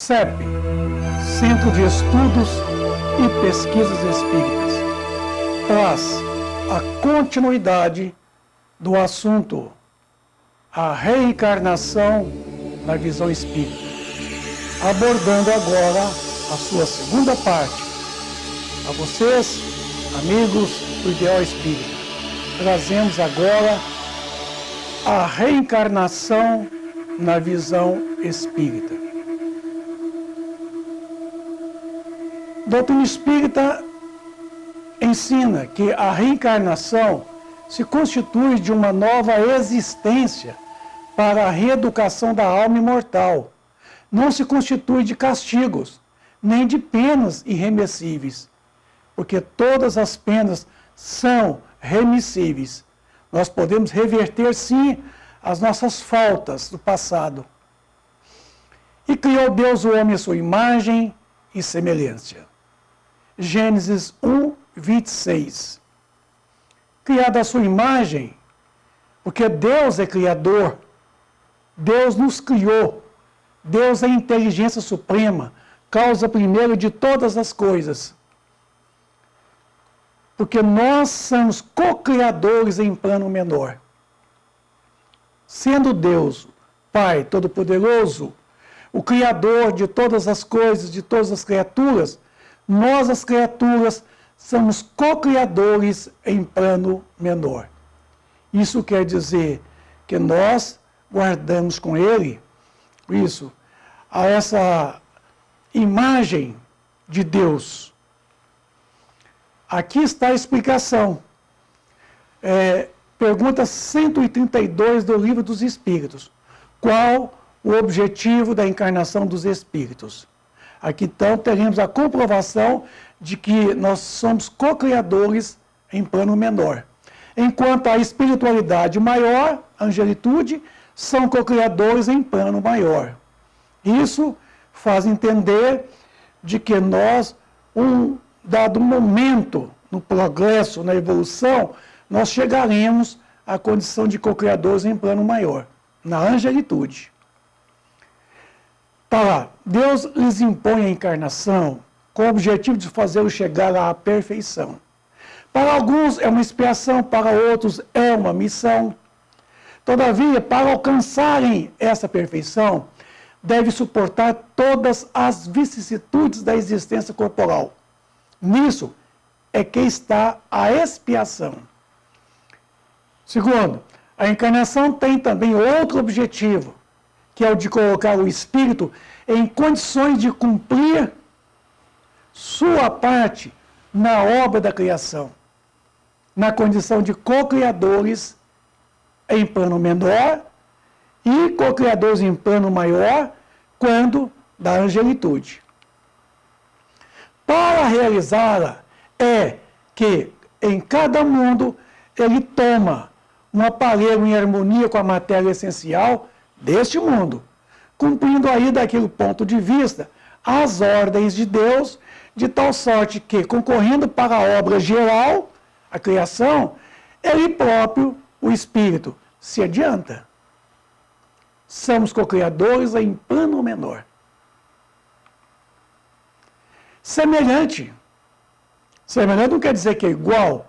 CEP, Centro de Estudos e Pesquisas Espíritas, traz a continuidade do assunto a reencarnação na visão espírita, abordando agora a sua segunda parte. A vocês, amigos do Ideal Espírita, trazemos agora a reencarnação na visão espírita. A doutrina espírita ensina que a reencarnação se constitui de uma nova existência para a reeducação da alma imortal. Não se constitui de castigos, nem de penas irremissíveis, porque todas as penas são remissíveis. Nós podemos reverter, sim, as nossas faltas do passado. E criou Deus o homem à sua imagem e semelhança. Gênesis 1, 26. Criado à sua imagem, porque Deus é criador, Deus nos criou, Deus é a inteligência suprema, causa primeiro de todas as coisas. Porque nós somos co-criadores em plano menor. Sendo Deus, Pai Todo-Poderoso, o Criador de todas as coisas, de todas as criaturas, nós, as criaturas, somos co-criadores em plano menor. Isso quer dizer que nós guardamos com Ele, isso, a essa imagem de Deus. Aqui está a explicação. Pergunta 132 do Livro dos Espíritos. Qual o objetivo da encarnação dos espíritos? Aqui, então, teremos a comprovação de que nós somos co-criadores em plano menor. Enquanto a espiritualidade maior, a angelitude, são co-criadores em plano maior. Isso faz entender de que nós, dado momento no progresso, na evolução, nós chegaremos à condição de co-criadores em plano maior, na angelitude. Tá lá, Deus lhes impõe a encarnação com o objetivo de fazê-los chegar à perfeição. Para alguns é uma expiação, para outros é uma missão. Todavia, para alcançarem essa perfeição, deve suportar todas as vicissitudes da existência corporal. Nisso é que está a expiação. Segundo, a encarnação tem também outro objetivo, que é o de colocar o espírito em condições de cumprir sua parte na obra da criação, na condição de co-criadores em plano menor e co-criadores em plano maior, quando da angelitude. Para realizá-la, é que em cada mundo ele toma um aparelho em harmonia com a matéria essencial deste mundo, cumprindo aí daquele ponto de vista as ordens de Deus, de tal sorte que, concorrendo para a obra geral, a criação, ele próprio, o Espírito, se adianta. Somos co-criadores em plano menor. Semelhante não quer dizer que é igual,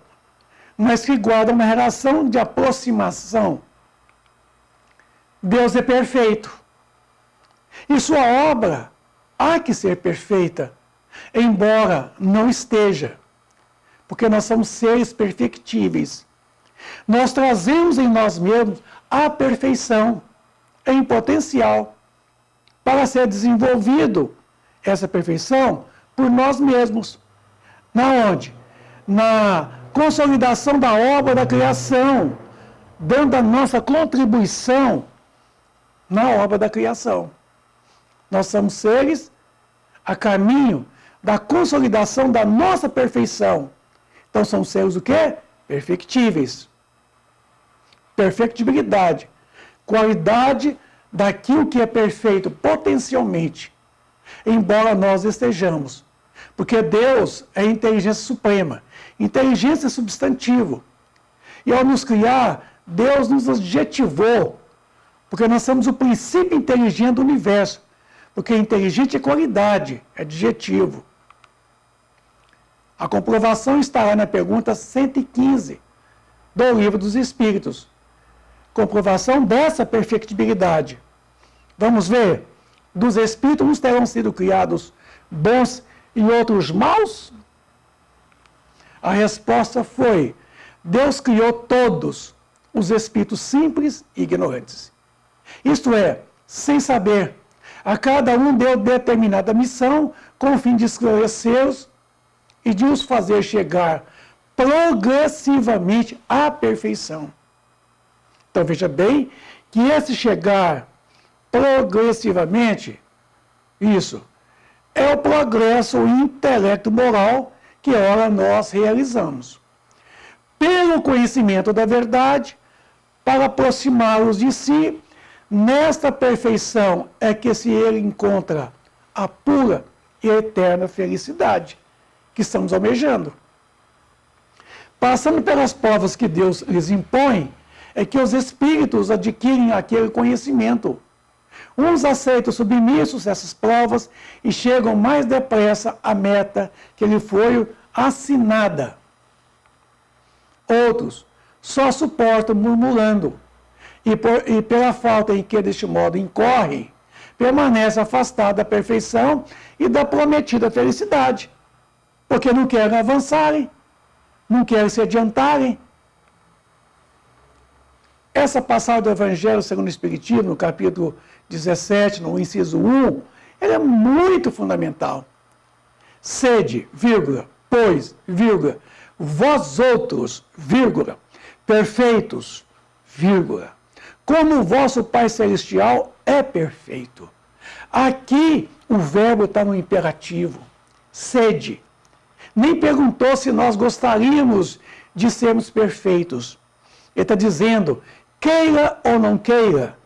mas que guarda uma relação de aproximação. Deus é perfeito. E sua obra há que ser perfeita, embora não esteja, porque nós somos seres perfectíveis. Nós trazemos em nós mesmos a perfeição em potencial para ser desenvolvido essa perfeição por nós mesmos. Na onde? Na consolidação da obra da criação, dando a nossa contribuição na obra da criação. Nós somos seres a caminho da consolidação da nossa perfeição. Então, são seres o quê? Perfectíveis. Perfectibilidade. Qualidade daquilo que é perfeito potencialmente, embora nós estejamos. Porque Deus é a inteligência suprema. Inteligência é substantivo. E ao nos criar, Deus nos adjetivou, porque nós somos o princípio inteligente do universo. porque inteligente é qualidade, é adjetivo. A comprovação estará na pergunta 115 do Livro dos Espíritos. Comprovação dessa perfectibilidade. Vamos ver? Dos espíritos uns terão sido criados bons e outros maus? A resposta foi: Deus criou todos os espíritos simples e ignorantes. Isto é, sem saber. A cada um deu determinada missão com o fim de esclarecê-los e de os fazer chegar progressivamente à perfeição. Então veja bem que esse chegar progressivamente, isso, é o progresso, o intelecto moral que ora nós realizamos. Pelo conhecimento da verdade, para aproximá-los de si, nesta perfeição é que se ele encontra a pura e eterna felicidade que estamos almejando. Passando pelas provas que Deus lhes impõe, é que os espíritos adquirem aquele conhecimento. Uns aceitam submissos essas provas e chegam mais depressa à meta que lhe foi assinada. Outros só suportam murmurando e pela falta em que deste modo incorrem, permanecem afastados da perfeição e da prometida felicidade, porque não querem avançarem, não querem se adiantarem. Essa passagem do Evangelho segundo o Espiritismo, no capítulo 17, no inciso 1, ela é muito fundamental. Sede, vírgula, pois, vírgula, vós outros, vírgula, perfeitos, vírgula, como o vosso Pai Celestial é perfeito. Aqui o verbo está no imperativo, sede. Nem perguntou se nós gostaríamos de sermos perfeitos. Ele está dizendo, queira ou não queira,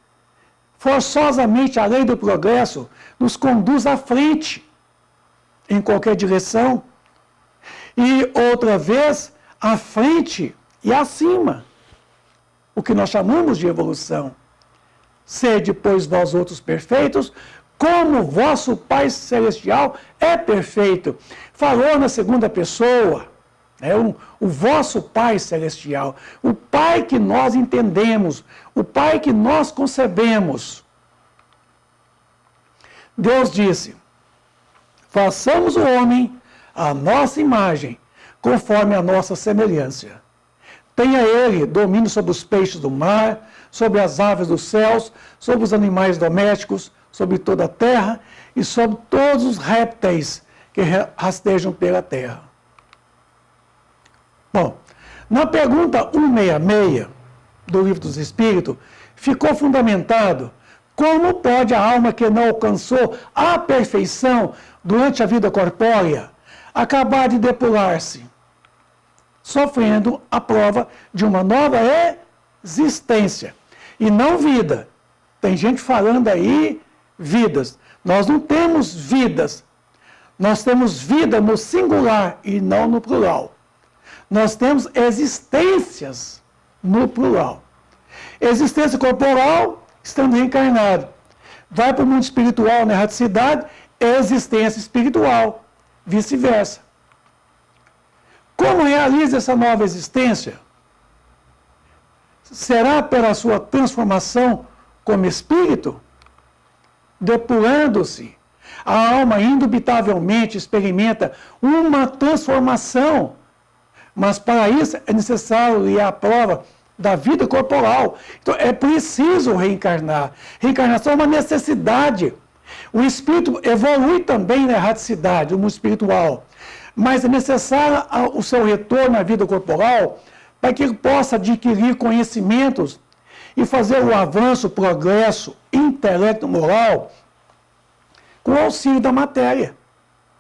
forçosamente a lei do progresso nos conduz à frente, em qualquer direção, e outra vez, à frente e acima, o que nós chamamos de evolução. Sede, pois, vós outros perfeitos, como vosso Pai Celestial é perfeito. Falou na segunda pessoa, o vosso Pai Celestial, o Pai que nós entendemos, o Pai que nós concebemos. Deus disse, façamos o homem à nossa imagem, conforme a nossa semelhança. Tenha ele domínio sobre os peixes do mar, sobre as aves dos céus, sobre os animais domésticos, sobre toda a terra e sobre todos os répteis que rastejam pela terra. Bom, na pergunta 166 do Livro dos Espíritos, ficou fundamentado como pode a alma que não alcançou a perfeição durante a vida corpórea acabar de depurar-se, sofrendo a prova de uma nova existência. E não vida. Tem gente falando aí vidas. Nós não temos vidas. Nós temos vida no singular e não no plural. Nós temos existências no plural. Existência corporal, estando reencarnado. Vai para o mundo espiritual, na erraticidade, existência espiritual. Vice-versa. Como realiza essa nova existência? Será pela sua transformação como espírito? Depurando-se. A alma indubitavelmente experimenta uma transformação, mas para isso é necessário ir à prova da vida corporal. Então é preciso reencarnar. Reencarnação é uma necessidade. O espírito evolui também na erraticidade, no mundo espiritual. Mas é necessário o seu retorno à vida corporal para que ele possa adquirir conhecimentos e fazer o avanço, o progresso, intelecto, moral, com o auxílio da matéria,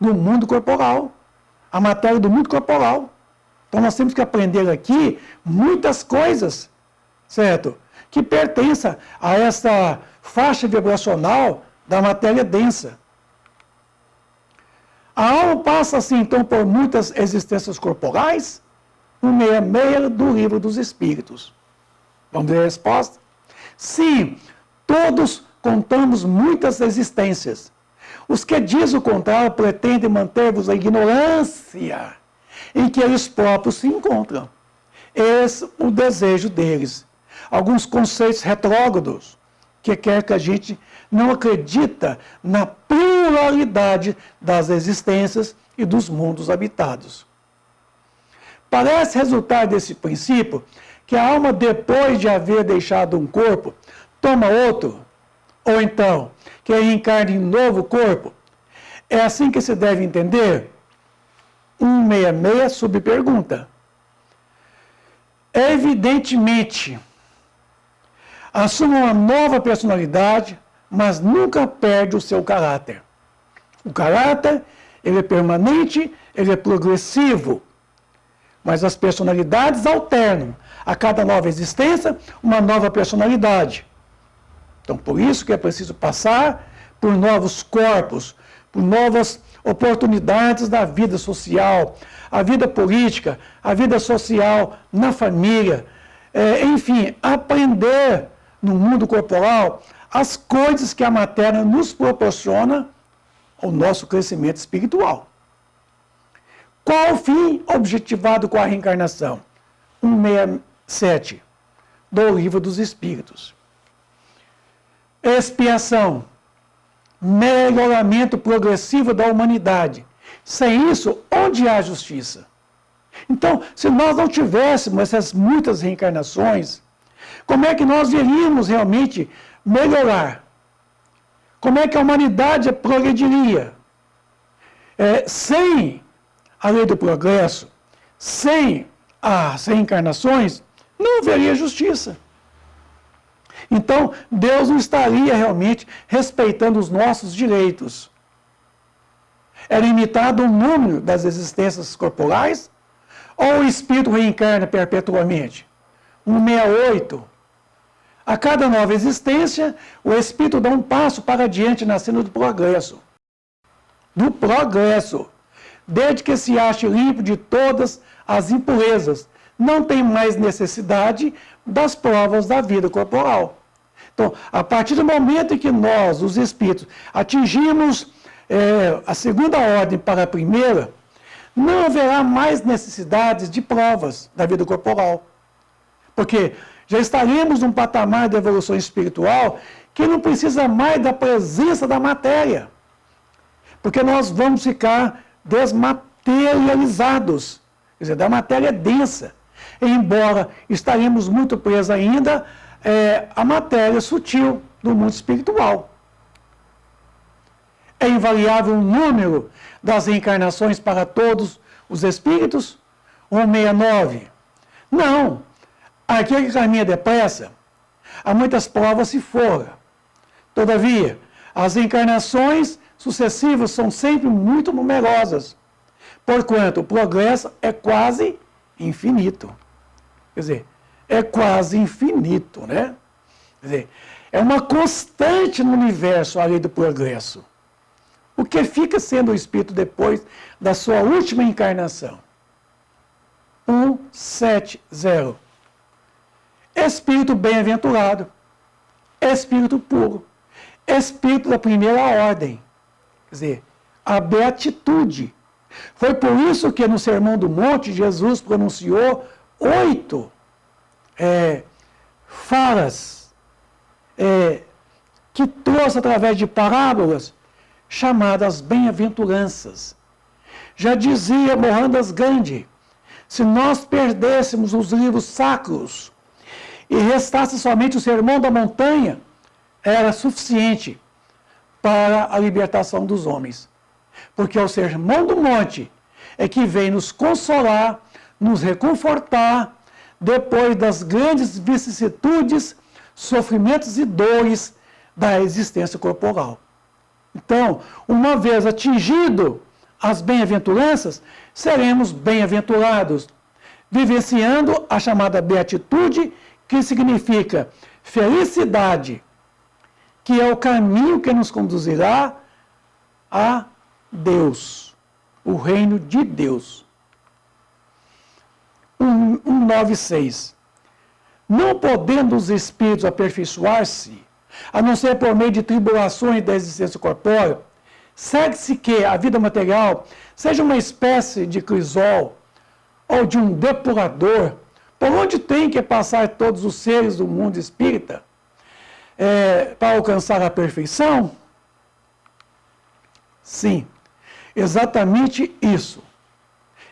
do mundo corporal. A matéria do mundo corporal. Então nós temos que aprender aqui muitas coisas, certo? Que pertençam a essa faixa vibracional da matéria densa. A alma passa, assim, então, por muitas existências corporais, no 66 do Livro dos Espíritos. Vamos ver a resposta? Sim, todos contamos muitas existências. Os que dizem o contrário pretendem manter-vos a ignorância em que eles próprios se encontram. Esse é o desejo deles. Alguns conceitos retrógrados que quer que a gente não acredita na pluralidade das existências e dos mundos habitados. Parece resultar desse princípio que a alma, depois de haver deixado um corpo, toma outro, ou então que reencarna em novo corpo. É assim que se deve entender? 166 subpergunta. Evidentemente, assume uma nova personalidade, mas nunca perde o seu caráter. O caráter, ele é permanente, ele é progressivo, mas as personalidades alternam. A cada nova existência, uma nova personalidade. Então, por isso que é preciso passar por novos corpos, por novas oportunidades da vida social, a vida política, a vida social na família. Enfim, aprender no mundo corporal as coisas que a matéria nos proporciona ao nosso crescimento espiritual. Qual o fim objetivado com a reencarnação? 167 do Livro dos Espíritos. Expiação, melhoramento progressivo da humanidade. Sem isso, onde há justiça? Então, se nós não tivéssemos essas muitas reencarnações, como é que nós iríamos realmente melhorar? Como é que a humanidade progrediria? Sem a lei do progresso, sem as reencarnações, não haveria justiça. Então, Deus não estaria realmente respeitando os nossos direitos. É limitado o número das existências corporais ou o espírito reencarna perpetuamente? 168. A cada nova existência, o espírito dá um passo para diante na senda do progresso. Do progresso. Desde que se ache limpo de todas as impurezas, não tem mais necessidade das provas da vida corporal. Então, a partir do momento em que nós, os espíritos, atingimos a segunda ordem para a primeira, não haverá mais necessidades de provas da vida corporal. Porque já estaremos num patamar de evolução espiritual que não precisa mais da presença da matéria. Porque nós vamos ficar desmaterializados, quer dizer, da matéria densa. Embora estaremos muito presos ainda à matéria sutil do mundo espiritual. É invariável o número das reencarnações para todos os espíritos? 169. Não. Aquele que caminha depressa, há muitas provas se for. Todavia, as reencarnações sucessivas são sempre muito numerosas, porquanto o progresso é quase infinito. Quer dizer, é quase infinito, né? Quer dizer, é uma constante no universo a lei do progresso. O que fica sendo o espírito depois da sua última encarnação? 170. Espírito bem-aventurado, espírito puro, espírito da primeira ordem. Quer dizer, a beatitude. Foi por isso que no Sermão do Monte Jesus pronunciou 8 falas que trouxe através de parábolas chamadas bem-aventuranças. Já dizia Mohandas Gandhi, se nós perdêssemos os livros sacros e restasse somente o Sermão da Montanha, era suficiente para a libertação dos homens. Porque o Sermão do Monte é que vem nos consolar, nos reconfortar, depois das grandes vicissitudes, sofrimentos e dores da existência corporal. Então, uma vez atingido as bem-aventuranças, seremos bem-aventurados, vivenciando a chamada beatitude, que significa felicidade, que é o caminho que nos conduzirá a Deus, o reino de Deus. 196. Não podendo os espíritos aperfeiçoar-se, a não ser por meio de tribulações da existência corpórea, Segue-se que a vida material seja uma espécie de crisol ou de um depurador, por onde tem que passar todos os seres do mundo espírita para alcançar a perfeição? Sim, exatamente isso.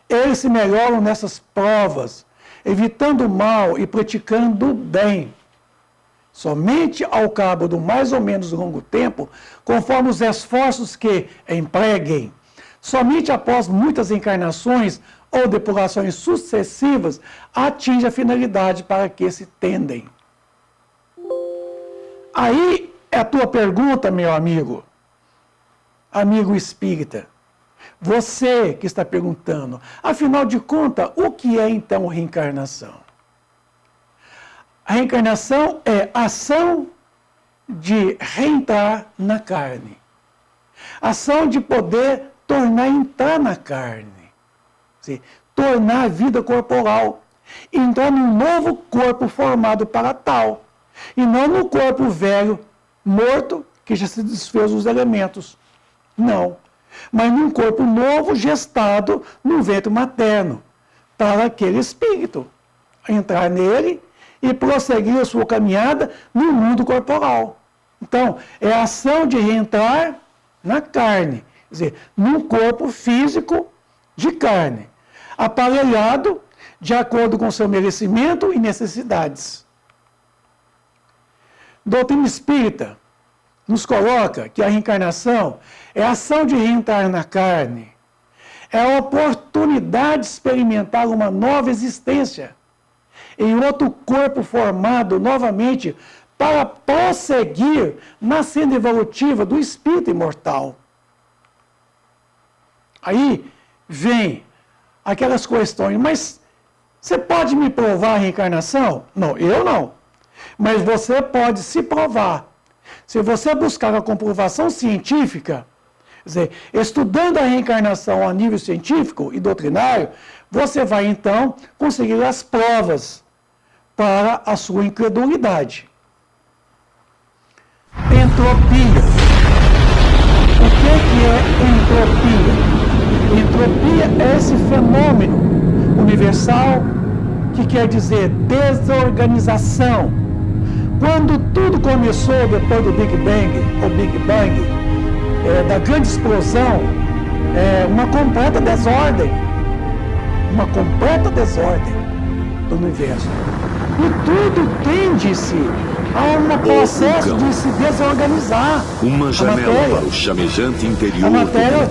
Eles se melhoram nessas provas, evitando o mal e praticando o bem. Somente ao cabo do mais ou menos longo tempo, conforme os esforços que empreguem, somente após muitas encarnações ou depurações sucessivas, atinge a finalidade para que se tendem. Aí é a tua pergunta, meu amigo espírita. Você que está perguntando, afinal de contas, o que é então reencarnação? A reencarnação é ação de reentrar na carne. Ação de poder entrar na carne. Tornar a vida corporal. Entrar num novo corpo formado para tal. E não no corpo velho, morto, que já se desfez os elementos. Não. Mas num corpo novo, gestado no ventre materno. Para aquele espírito entrar nele e prosseguir a sua caminhada no mundo corporal. Então, é a ação de reentrar na carne, quer dizer, num corpo físico de carne, aparelhado de acordo com seu merecimento e necessidades. Doutrina espírita nos coloca que a reencarnação é a ação de reentrar na carne, é a oportunidade de experimentar uma nova existência em outro corpo formado novamente para prosseguir na senda evolutiva do espírito imortal. Aí vem aquelas questões, mas você pode me provar a reencarnação? Não, eu não. Mas você pode se provar. Se você buscar a comprovação científica, quer dizer, estudando a reencarnação a nível científico e doutrinário, você vai então conseguir as provas para a sua incredulidade. Entropia. O que é entropia? Entropia é esse fenômeno universal que quer dizer desorganização. Quando tudo começou depois do Big Bang, da grande explosão, uma completa desordem. Uma completa desordem do universo. E tudo tende-se a um processo de se desorganizar. Uma janela para o chamejante interior. A matéria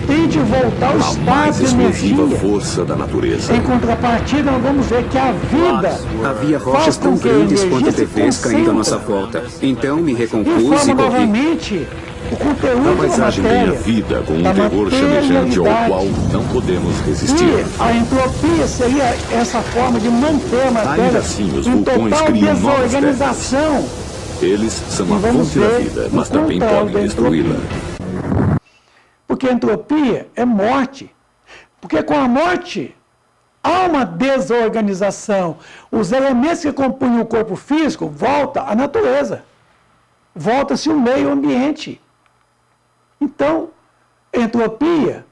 tende a voltar ao estado de energia. Força da natureza. Em contrapartida, nós vamos ver que a vida havia rochas tão grandes quanto TVs caindo à nossa volta. Então me recompus e corri. Novamente o conteúdo a paisagem da matéria, tem a vida com um terror chamejante ao qual não podemos resistir. E a entropia seria essa forma de manter a matéria Ainda assim, os em vulcões total criam novas desorganização. Eles são a fonte da vida, mas também podem destruí-la. Porque a entropia é morte. Porque com a morte há uma desorganização. Os elementos que compõem o corpo físico voltam à natureza. Volta-se o meio ambiente. Então, entropia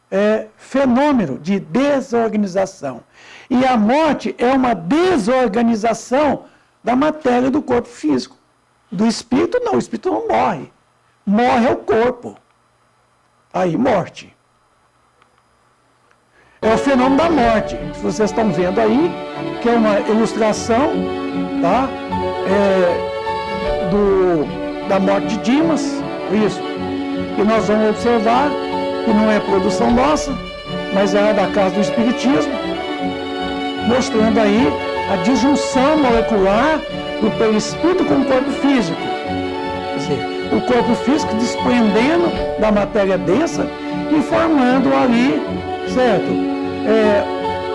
é fenômeno de desorganização. E a morte é uma desorganização da matéria do corpo físico. Do espírito, não. O espírito não morre. Morre é o corpo. Aí, morte. É o fenômeno da morte. Que vocês estão vendo aí, que é uma ilustração, tá? Da morte de Dimas, isso. E nós vamos observar que não é produção nossa, mas é da Casa do Espiritismo, mostrando aí a disjunção molecular do perispírito com o corpo físico. Quer dizer, o corpo físico desprendendo da matéria densa e formando ali, certo?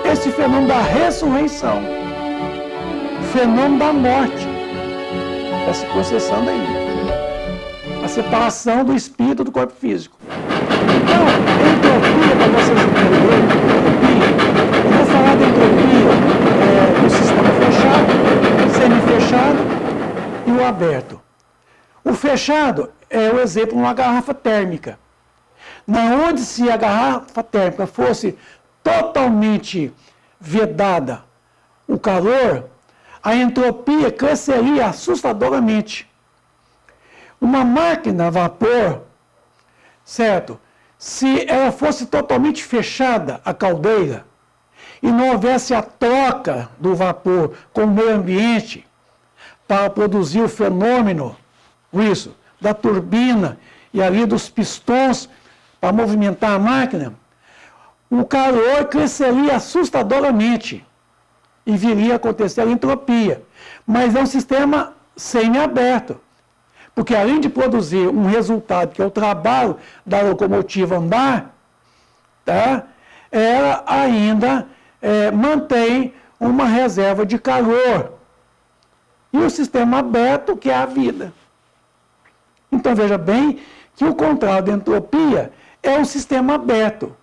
Esse fenômeno da ressurreição, fenômeno da morte, está se processando aí. A separação do espírito do corpo físico. Então, entropia, para vocês entenderem, entropia, eu vou falar da entropia do sistema fechado, semifechado e o aberto. O fechado é o exemplo de uma garrafa térmica. Na onde se a garrafa térmica fosse totalmente vedada o calor, a entropia cresceria assustadoramente. Uma máquina a vapor, certo? Se ela fosse totalmente fechada, a caldeira, e não houvesse a troca do vapor com o meio ambiente para produzir o fenômeno, isso, da turbina e ali dos pistões para movimentar a máquina, o calor cresceria assustadoramente e viria a acontecer a entropia. Mas é um sistema semi-aberto, porque além de produzir um resultado, que é o trabalho da locomotiva andar, tá? Ela ainda mantém uma reserva de calor. E o sistema aberto, que é a vida. Então, veja bem que o contrário da entropia é um sistema aberto.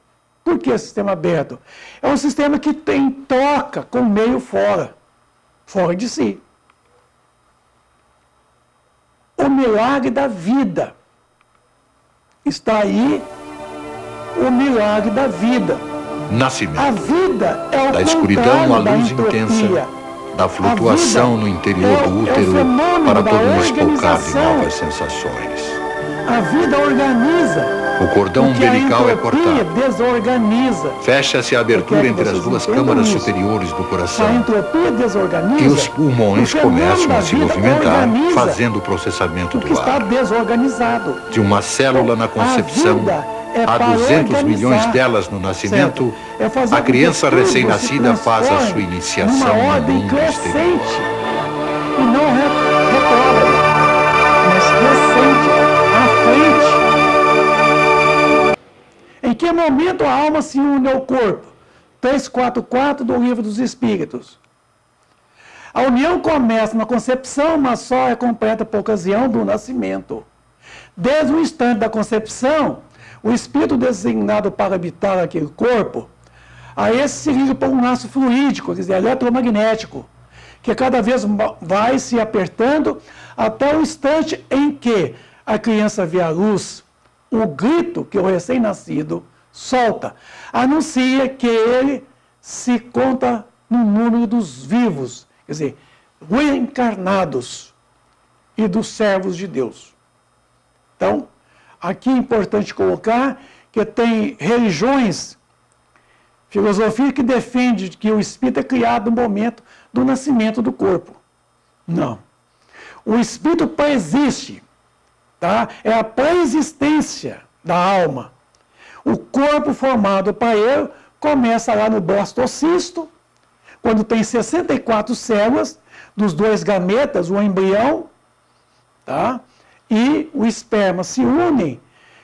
Por que sistema aberto? É um sistema que tem troca com o meio fora de si. O milagre da vida. Está aí o milagre da vida. Nascimento. A vida é o da escuridão à da luz entropia. intensa, da flutuação no interior do útero para poder espocar de novas sensações. A vida organiza. O cordão umbilical é cortado. Desorganiza. Fecha-se a abertura entre as duas câmaras superiores do coração. A entropia desorganiza. E os pulmões começam a se movimentar, fazendo o processamento o que do está ar. desorganizado. De uma célula na concepção, há 200 milhões delas no nascimento, a criança recém-nascida faz a sua iniciação numa no ordem mundo crescente exterior. e não retrógrada, mas crescente, à frente. Em que momento a alma se une ao corpo? 344 do Livro dos Espíritos. A união começa na concepção, mas só é completa por ocasião do nascimento. Desde o instante da concepção, o espírito designado para habitar aquele corpo, a esse se liga por um laço fluídico, quer dizer, eletromagnético, que cada vez vai se apertando até o instante em que a criança vê a luz. O grito que o recém-nascido solta anuncia que ele se conta no número dos vivos, quer dizer, reencarnados e dos servos de Deus. Então, aqui é importante colocar que tem religiões, filosofia que defende que o espírito é criado no momento do nascimento do corpo. Não. O espírito pré-existe. Tá? É a pré-existência da alma. O corpo formado para ele começa lá no blastocisto, quando tem 64 células, dos dois gametas, o embrião, tá? E o esperma se unem,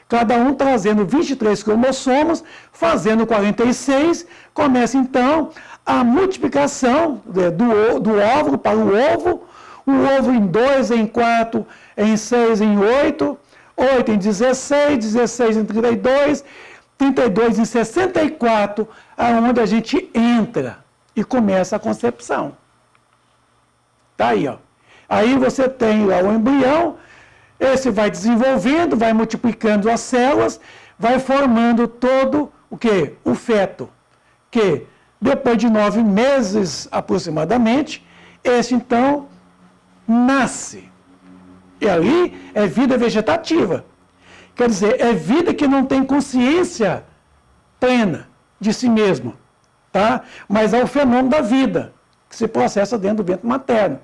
cada um trazendo 23 cromossomos, fazendo 46, começa então a multiplicação do óvulo para o ovo em 2, em 4, em 6, em 8, 8 em 16, 16 em 32, 32 em 64, aonde a gente entra e começa a concepção. Tá aí, ó. Aí você tem lá o embrião, esse vai desenvolvendo, vai multiplicando as células, vai formando todo o quê? O feto, que depois de 9 meses aproximadamente, esse então nasce. E ali é vida vegetativa. Quer dizer, é vida que não tem consciência plena de si mesmo. Tá? Mas é o fenômeno da vida, que se processa dentro do ventre materno.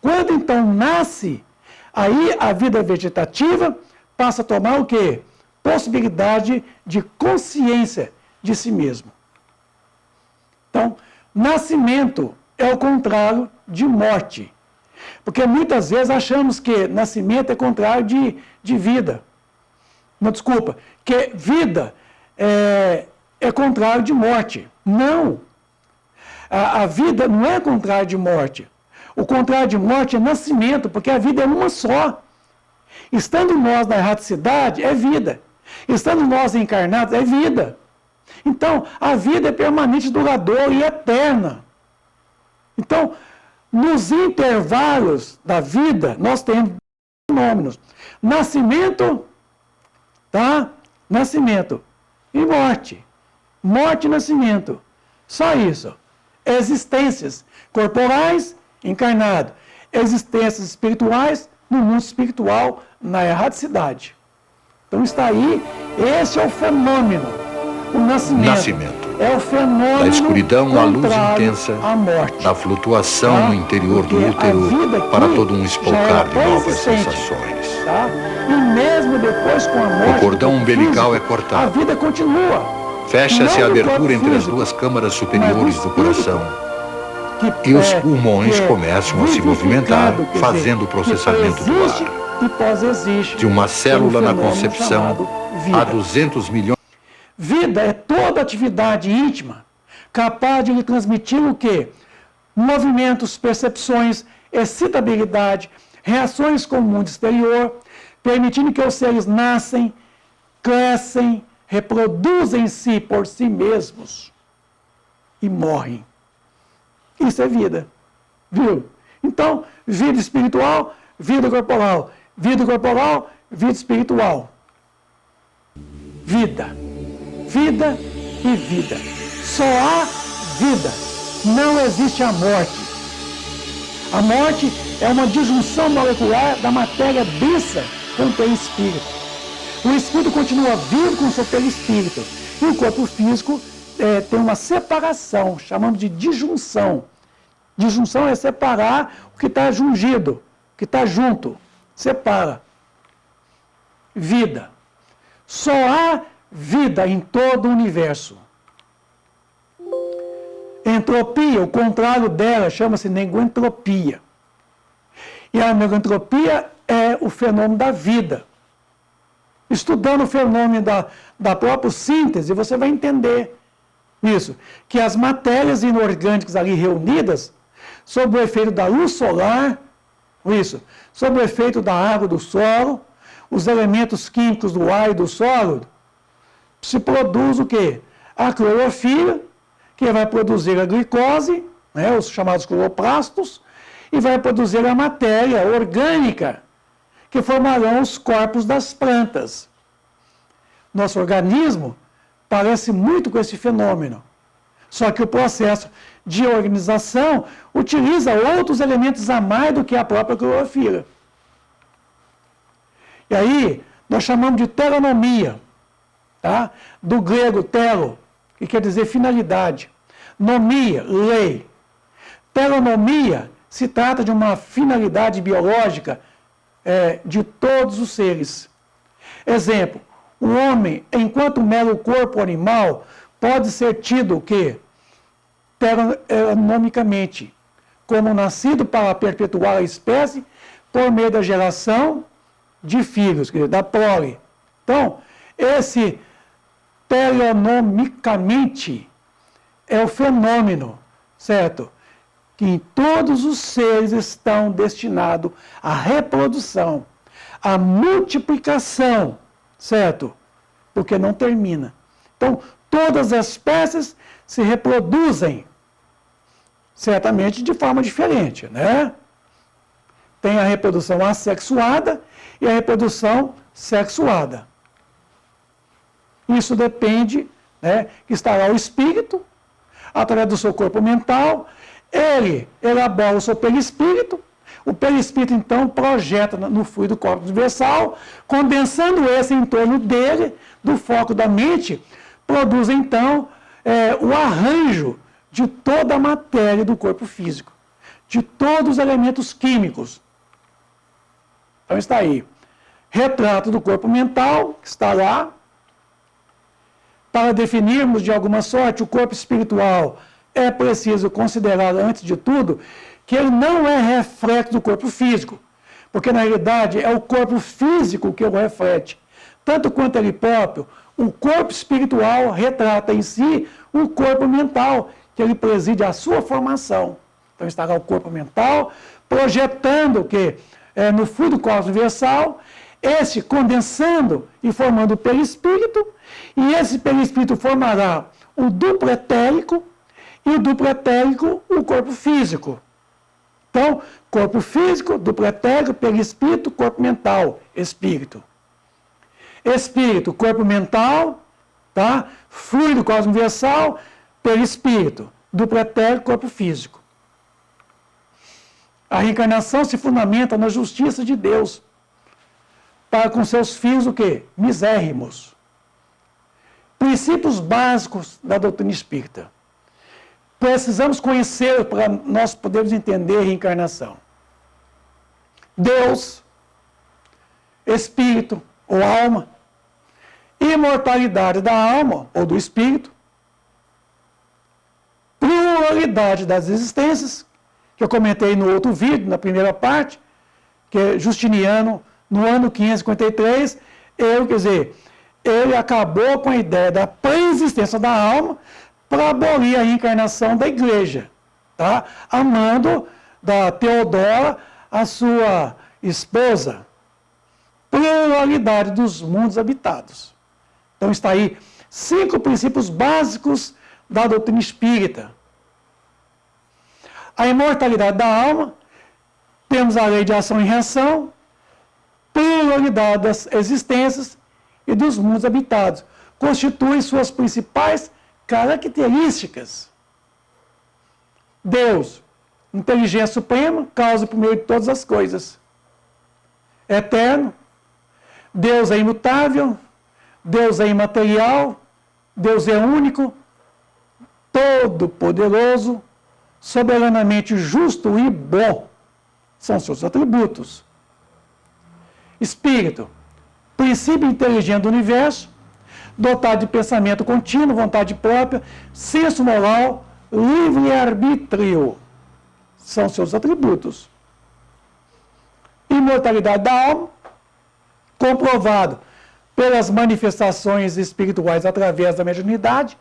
Quando então nasce, aí a vida vegetativa passa a tomar o quê? Possibilidade de consciência de si mesmo. Então, nascimento é o contrário de morte. Porque muitas vezes achamos que nascimento é contrário de vida. Não, desculpa, que vida é contrário de morte. Não. A vida não é contrário de morte. O contrário de morte é nascimento, porque a vida é uma só. Estando nós na erraticidade, é vida. Estando nós encarnados, é vida. Então, a vida é permanente, duradoura e eterna. Então, nos intervalos da vida, nós temos fenômenos. Nascimento, tá? Nascimento e morte. Morte e nascimento. Só isso. Existências corporais, encarnado. Existências espirituais, no mundo espiritual, na erradicidade. Então está aí, esse é o fenômeno. O nascimento. É o fenômeno da escuridão à luz intensa, à morte. da flutuação no interior do útero para todo um espolcar de novas sensações. Tá? E mesmo depois com a morte, o cordão umbilical físico, é cortado. A vida continua. Fecha-se a abertura entre as duas câmaras superiores do coração. E os pulmões começam a se movimentar, fazendo o processamento do ar. E pós-existe. De uma célula na concepção a 200 milhões. Vida é toda atividade íntima capaz de lhe transmitir o quê? Movimentos, percepções, excitabilidade, reações com o mundo exterior, permitindo que os seres nascem, crescem, reproduzem-se por si mesmos e morrem. Isso é vida. Viu? Então, vida espiritual, vida corporal. Vida corporal, vida espiritual. Vida. Vida e vida. Só há vida. Não existe a morte. A morte é uma disjunção molecular da matéria densa com o perispírito. O espírito continua vivo com o seu perispírito. E o corpo físico tem uma separação, chamamos de disjunção. Disjunção é separar o que está jungido, o que está junto. Separa. Vida. Só há vida em todo o universo. Entropia, o contrário dela, chama-se negentropia. E a negentropia é o fenômeno da vida. Estudando o fenômeno da própria síntese, você vai entender isso. Que as matérias inorgânicas ali reunidas, sob o efeito da luz solar, sob o efeito da água do solo, os elementos químicos do ar e do solo, se produz o quê? A clorofila, que vai produzir a glicose, os chamados cloroplastos, e vai produzir a matéria orgânica, que formarão os corpos das plantas. Nosso organismo parece muito com esse fenômeno. Só que o processo de organização utiliza outros elementos a mais do que a própria clorofila. E aí, nós chamamos de telonomia, tá? Do grego telo, que quer dizer finalidade. Nomia, lei. Telonomia se trata de uma finalidade biológica de todos os seres. Exemplo, o homem, enquanto mero corpo animal, pode ser tido o quê? Telonomicamente, como nascido para perpetuar a espécie por meio da geração de filhos, quer dizer, da prole. Então, esse telonomicamente é o fenômeno, certo? Que em todos os seres estão destinados à reprodução, à multiplicação, certo? Porque não termina. Então, todas as espécies se reproduzem, certamente de forma diferente, né? Tem a reprodução assexuada e a reprodução sexuada. Isso depende, que estará o espírito, através do seu corpo mental, ele elabora o seu perispírito, o perispírito então projeta no fluido corpo universal, condensando esse em torno dele, do foco da mente, produz então o arranjo de toda a matéria do corpo físico, de todos os elementos químicos. Então está aí, retrato do corpo mental, que está lá. Para definirmos de alguma sorte o corpo espiritual, é preciso considerar, antes de tudo, que ele não é reflexo do corpo físico, porque na realidade é o corpo físico que o reflete. Tanto quanto ele próprio, o corpo espiritual retrata em si o corpo mental, que ele preside a sua formação. Então está lá o corpo mental, projetando o quê? No fluido cósmico universal, esse condensando e formando o perispírito, e esse perispírito formará o duplo etérico, e o duplo etérico, o corpo físico. Então, corpo físico, duplo etérico, perispírito, corpo mental, espírito. Espírito, corpo mental, tá? Fluido cósmico universal, perispírito, duplo etérico, corpo físico. A reencarnação se fundamenta na justiça de Deus para com seus filhos o quê? Misérrimos. Princípios básicos da doutrina espírita. Precisamos conhecê-lo para nós podermos entender a reencarnação. Deus, espírito ou alma, imortalidade da alma ou do espírito, pluralidade das existências, que eu comentei no outro vídeo, na primeira parte, que é Justiniano, no ano 553, ele acabou com a ideia da pré-existência da alma para abolir a reencarnação da igreja, tá? Amando da Teodora, a sua esposa. Pluralidade dos mundos habitados. Então está aí 5 princípios básicos da doutrina espírita. A imortalidade da alma, temos a lei de ação e reação, pluralidade das existências e dos mundos habitados, constituem suas principais características. Deus, inteligência suprema, causa primeiro de todas as coisas. Eterno, Deus é imutável, Deus é imaterial, Deus é único, todo-poderoso, soberanamente justo e bom. São seus atributos. Espírito, princípio inteligente do universo, dotado de pensamento contínuo, vontade própria, senso moral, livre-arbítrio. São seus atributos. Imortalidade da alma, comprovado pelas manifestações espirituais através da mediunidade,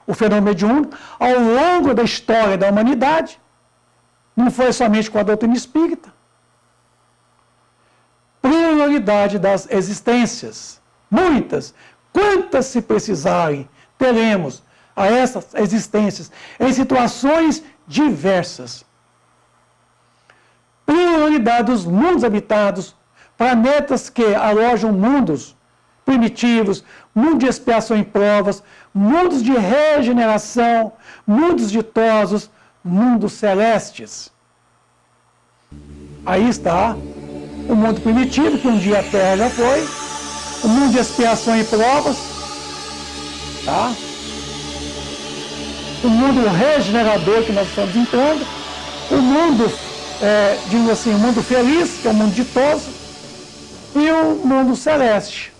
o fenômeno mediúnico, ao longo da história da humanidade, não foi somente com a doutrina espírita. Pluralidade das existências, muitas, quantas se precisarem, teremos a essas existências em situações diversas. Pluralidade dos mundos habitados, planetas que alojam mundos primitivos, mundos de expiação em provas, mundos de regeneração, mundos ditosos, mundos celestes. Aí está o mundo primitivo, que um dia a Terra já foi, o mundo de expiação e provas, tá? O mundo regenerador que nós estamos entrando, o mundo, digamos assim, o mundo feliz, que é o mundo ditoso, e o mundo celeste.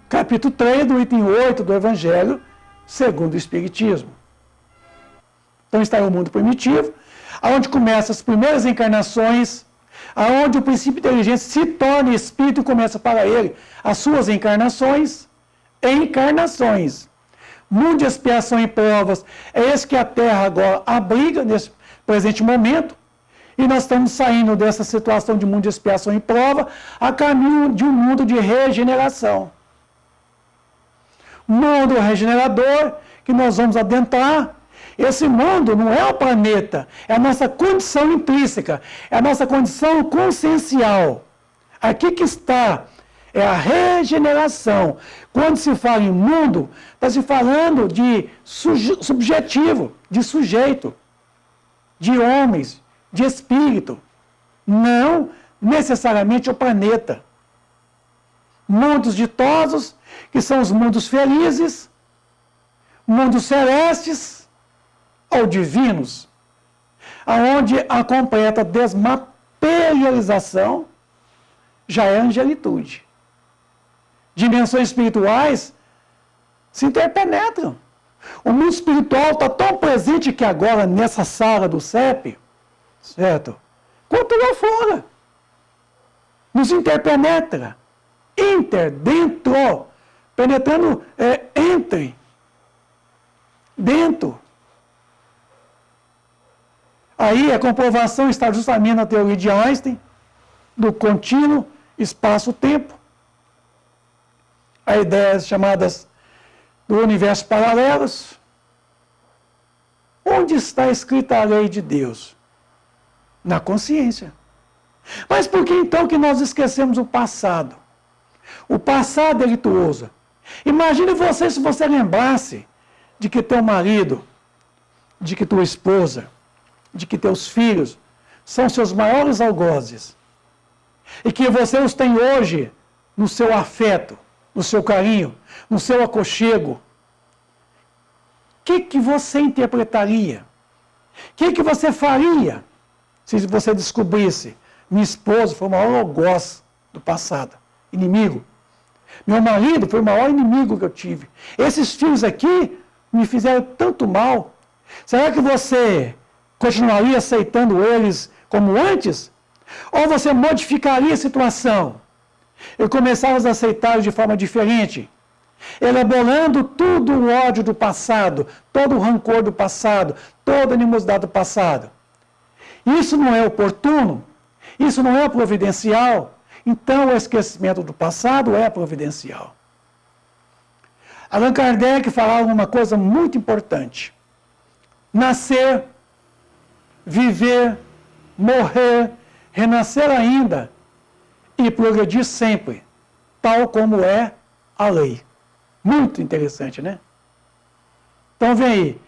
Capítulo 3 do item 8 do Evangelho segundo o Espiritismo. Então está aí o mundo primitivo, onde começam as primeiras encarnações, aonde o princípio inteligente se torna espírito e começa para ele as suas encarnações. Mundo de expiação e provas, é esse que a Terra agora abriga nesse presente momento, e nós estamos saindo dessa situação de mundo de expiação e prova a caminho de um mundo de regeneração. Mundo regenerador, que nós vamos adentrar. Esse mundo não é o planeta, é a nossa condição intrínseca, é a nossa condição consciencial. Aqui que está, é a regeneração. Quando se fala em mundo, está se falando de subjetivo, de sujeito, de homens, de espírito. Não necessariamente o planeta. Mundos ditosos, que são os mundos felizes, mundos celestes ou divinos, aonde a completa desmaterialização já é angelitude. Dimensões espirituais se interpenetram. O mundo espiritual está tão presente que agora, nessa sala do CEP, certo? Quanto lá fora. Nos interpenetra. Dentro. Penetrando entre. Dentro. Aí a comprovação está justamente na teoria de Einstein, do contínuo espaço-tempo. As ideias chamadas do universo paralelos. Onde está escrita a lei de Deus? Na consciência. Mas por que então que nós esquecemos o passado? O passado delituoso. Imagine você se você lembrasse de que teu marido, de que tua esposa, de que teus filhos são seus maiores algozes. E que você os tem hoje no seu afeto, no seu carinho, no seu aconchego. O que você interpretaria? O que você faria se você descobrisse: minha esposa foi o maior algoz do passado, inimigo. Meu marido foi o maior inimigo que eu tive. Esses filhos aqui me fizeram tanto mal. Será que você continuaria aceitando eles como antes? Ou você modificaria a situação e começaria a aceitar de forma diferente, elaborando todo o ódio do passado, todo o rancor do passado, toda a animosidade do passado? Isso não é oportuno? Isso não é providencial? Então o esquecimento do passado é providencial. Allan Kardec falava uma coisa muito importante: nascer, viver, morrer, renascer ainda e progredir sempre, tal como é a lei. Muito interessante, né? Então vem aí,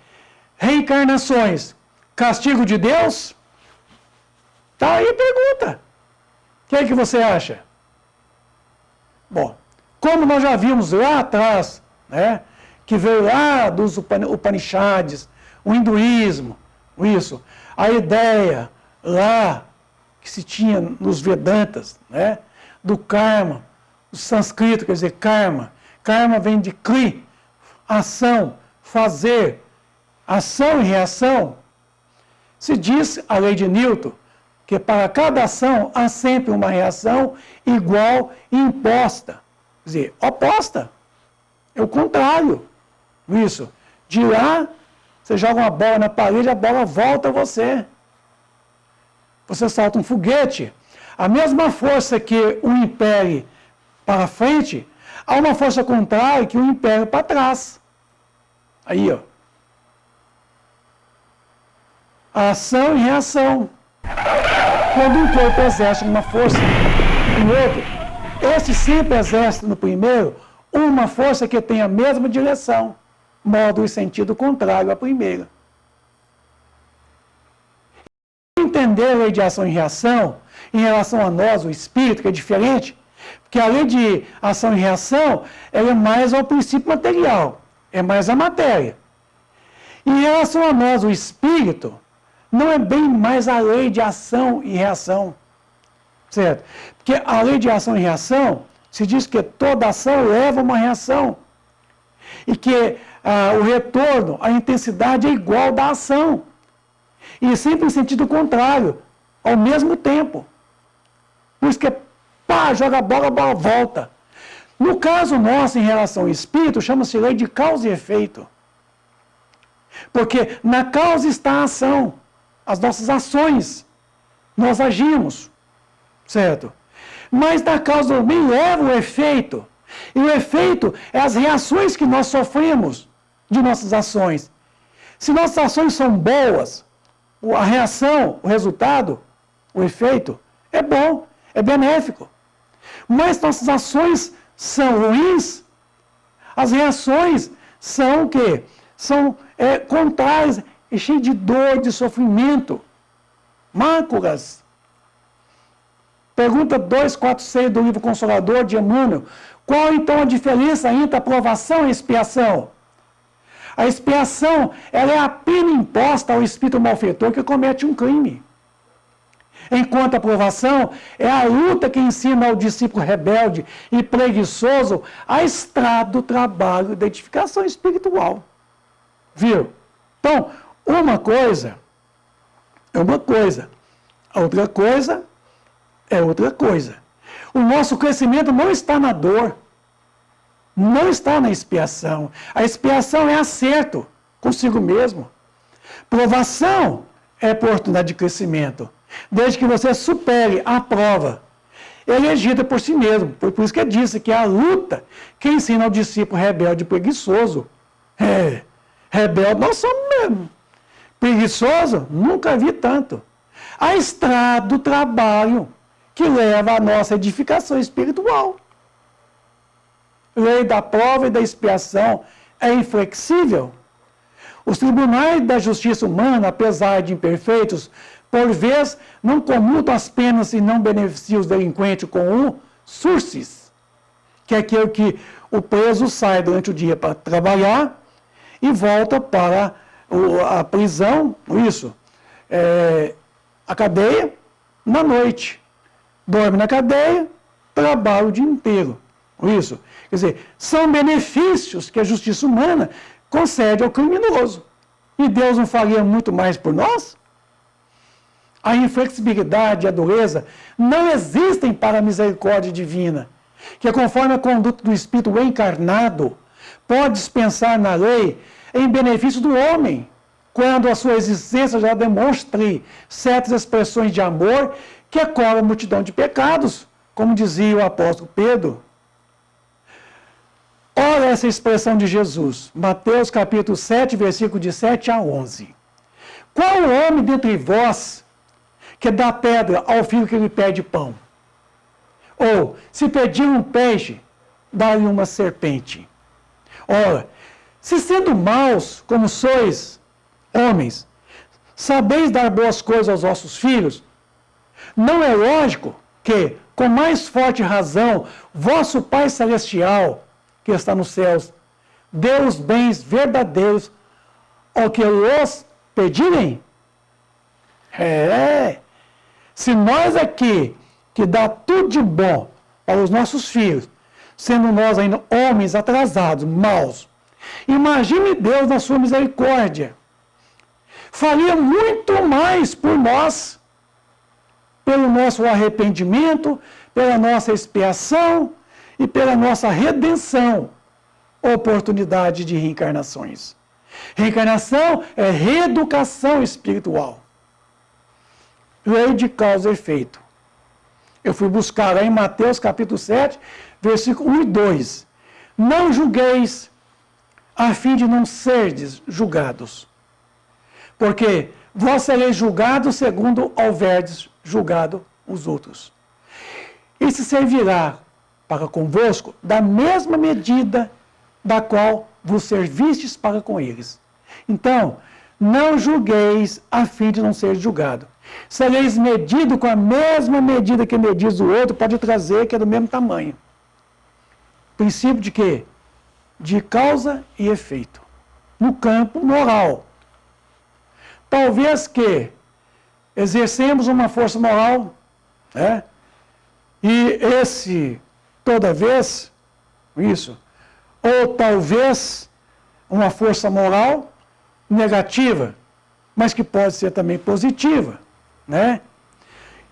reencarnações, castigo de Deus? Tá aí a pergunta. O que é que você acha? Bom, como nós já vimos lá atrás, né, que veio lá dos Upanishads, o hinduísmo, isso, a ideia lá que se tinha nos Vedantas, né, do karma, o sânscrito quer dizer karma. Karma vem de kri, ação, fazer, ação e reação. Se diz a lei de Newton que para cada ação há sempre uma reação igual e imposta. Quer dizer, oposta. É o contrário. Isso. De lá, você joga uma bola na parede, a bola volta a você. Você solta um foguete. A mesma força que o impele para frente, há uma força contrária que o impele para trás. Aí, ó. Ação e reação. Quando um corpo exerce uma força no outro, esse sempre exerce no primeiro uma força que tem a mesma direção, modo e sentido contrário à primeira. Entender a lei de ação e reação em relação a nós, o espírito, que é diferente, porque a lei de ação e reação ela é mais ao princípio material, é mais a matéria. Em relação a nós, o espírito, não é bem mais a lei de ação e reação, certo? Porque a lei de ação e reação, se diz que toda ação leva a uma reação. E que o retorno, a intensidade é igual da ação. E sempre em sentido contrário, ao mesmo tempo. Por isso que pá, joga a bola volta. No caso nosso, em relação ao espírito, chama-se lei de causa e efeito. Porque na causa está a ação. As nossas ações, nós agimos, certo? Mas na causa também leva o efeito. E o efeito é as reações que nós sofremos de nossas ações. Se nossas ações são boas, a reação, o resultado, o efeito, é bom, é benéfico. Mas nossas ações são ruins, as reações são o quê? São contrárias, e cheio de dor, de sofrimento, máculas. Pergunta 246 do livro Consolador de Emmanuel: qual então a diferença entre a provação e a expiação? A expiação, ela é a pena imposta ao espírito malfeitor que comete um crime. Enquanto a provação é a luta que ensina ao discípulo rebelde e preguiçoso a estrada do trabalho da edificação espiritual. Viu? Então, uma coisa é uma coisa, a outra coisa é outra coisa. O nosso crescimento não está na dor, não está na expiação. A expiação é acerto consigo mesmo. Provação é oportunidade de crescimento, desde que você supere a prova elegida por si mesmo. Foi por isso que eu disse que é a luta que ensina ao discípulo rebelde e preguiçoso. Rebelde nós somos mesmo. Preguiçoso, nunca vi tanto. a estrada do trabalho que leva à nossa edificação espiritual. Lei da prova e da expiação é inflexível. Os tribunais da justiça humana, apesar de imperfeitos, por vezes não comutam as penas e não beneficiam os delinquentes com o sursis, que é aquele que o preso sai durante o dia para trabalhar e volta para a prisão, a cadeia, na noite. Dorme na cadeia, trabalha o dia inteiro. Isso. Quer dizer, são benefícios que a justiça humana concede ao criminoso. E Deus não faria muito mais por nós? A inflexibilidade e a dureza não existem para a misericórdia divina, que conforme a conduta do Espírito encarnado, pode dispensar na lei em benefício do homem, quando a sua existência já demonstre certas expressões de amor que cobre a multidão de pecados, como dizia o apóstolo Pedro. Olha essa expressão de Jesus, Mateus capítulo 7, versículo de 7 a 11. Qual o homem dentre vós que dá pedra ao filho que lhe pede pão? Ou, se pedir um peixe, dá-lhe uma serpente? Ora, se sendo maus como sois, homens, sabeis dar boas coisas aos vossos filhos, não é lógico que, com mais forte razão, vosso Pai Celestial, que está nos céus, dê os bens verdadeiros ao que os pedirem? Se nós aqui, que dá tudo de bom para os nossos filhos, sendo nós ainda homens atrasados, maus, imagine Deus na sua misericórdia. Faria muito mais por nós, pelo nosso arrependimento, pela nossa expiação e pela nossa redenção, oportunidade de reencarnações. Reencarnação é reeducação espiritual. Lei de causa e efeito. Eu fui buscar lá em Mateus capítulo 7, versículo 1 e 2. Não julgueis, a fim de não serdes julgados. Porque vós sereis julgados segundo houverdes julgado os outros. E se servirá para convosco da mesma medida da qual vos servistes para com eles. Então, não julgueis a fim de não ser julgado. Sereis medido com a mesma medida que medis o outro, pode trazer que é do mesmo tamanho. Princípio de quê? De causa e efeito. No campo moral. Talvez que exercemos uma força moral, né? E toda vez, ou talvez uma força moral negativa, mas que pode ser também positiva, né?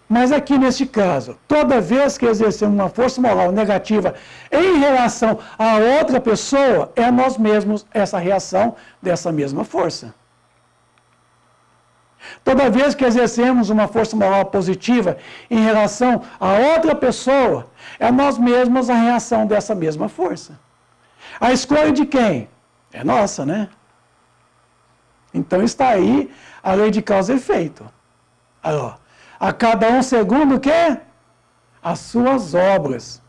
Mas aqui nesse caso, toda vez que exercemos uma força moral negativa em relação a outra pessoa, é nós mesmos essa reação dessa mesma força. Toda vez que exercemos uma força moral positiva em relação a outra pessoa, é nós mesmos a reação dessa mesma força. A escolha de quem? É nossa, né? Então está aí a lei de causa e efeito. A cada um segundo o quê? As suas obras.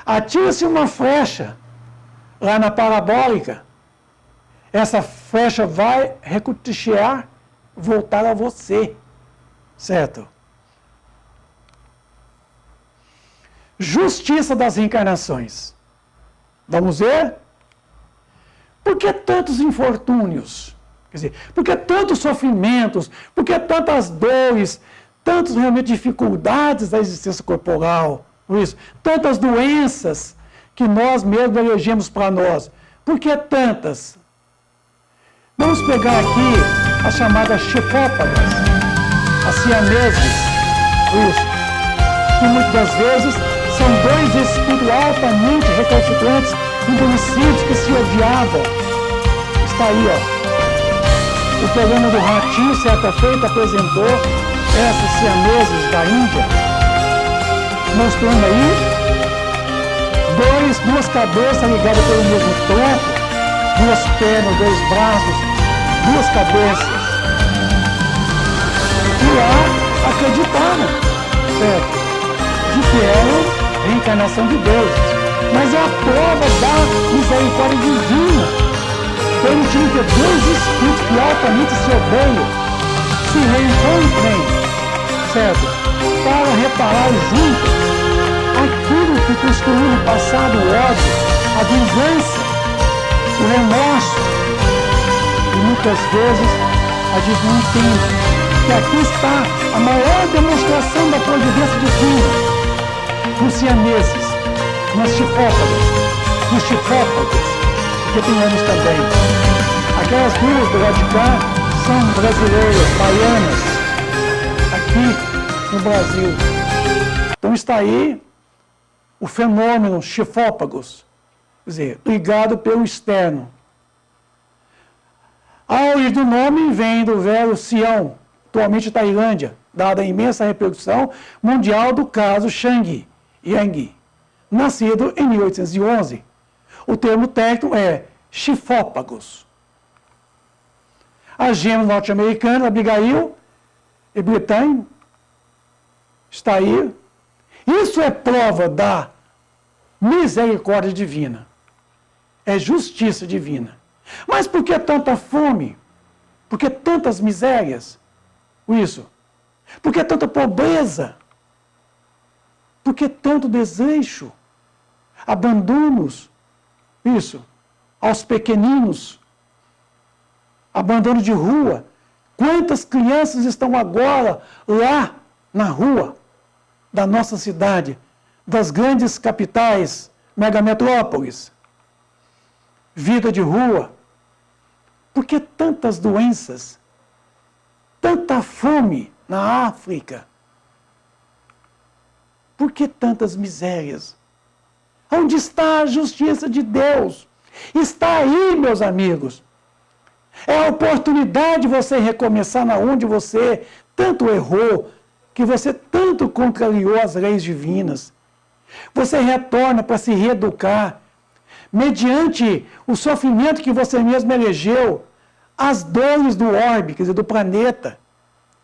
Atira-se uma flecha lá na parabólica. Essa flecha vai recutear, voltar a você. Certo? Justiça das reencarnações. Vamos ver? Por que tantos infortúnios? Quer dizer, por que tantos sofrimentos? Por que tantas dores? Tantas realmente dificuldades da existência corporal? Tantas doenças que nós mesmos elegemos para nós. Por que tantas? Vamos pegar aqui as chamadas chifópagas, as siameses, que muitas das vezes são dois espíritos altamente recalcitrantes, endurecidos, que se odiavam. Está aí, O programa do Ratinho, certa feita, apresentou essas siameses da Índia, mostrando aí duas cabeças ligadas pelo mesmo tronco, duas pernas, dois braços, duas cabeças. lá acreditaram, certo? De que eram reencarnação de Deus. Mas é a prova da misericórdia divina, permitindo que dois espíritos que altamente se odeiam se reencontrem, certo? Para reparar juntos aquilo que construiu no passado, o ódio, a vingança, o remorso. E muitas vezes a gente não entende que aqui está a maior demonstração da providência divina nos siameses, nas chifópagas, nos chifópagos, que tenhamos também. Aquelas duas do lado de cá são brasileiras, baianas, aqui no Brasil. Então está aí o fenômeno chifópagos, quer dizer, ligado pelo externo. A origem do nome vem do velho Sião, atualmente Tailândia, dada a imensa repercussão mundial do caso Shang Yang, nascido em 1811. O termo técnico é chifópagos. As gêmeas norte-americanas, Abigail e Brittany, está aí. Isso é prova da misericórdia divina. É justiça divina. Mas por que tanta fome? Por que tantas misérias? Isso. Por que tanta pobreza? Por que tanto desleixo? Abandonos? Isso. Aos pequeninos. Abandono de rua. Quantas crianças estão agora lá na rua da nossa cidade, das grandes capitais, megametrópoles? Vida de rua. Por que tantas doenças? Tanta fome na África? Por que tantas misérias? Onde está a justiça de Deus? Está aí, meus amigos. É a oportunidade de você recomeçar na onde você tanto errou, que você tanto contrariou as leis divinas. Você retorna para se reeducar, mediante o sofrimento que você mesmo elegeu, as dores do orbe, quer dizer, do planeta,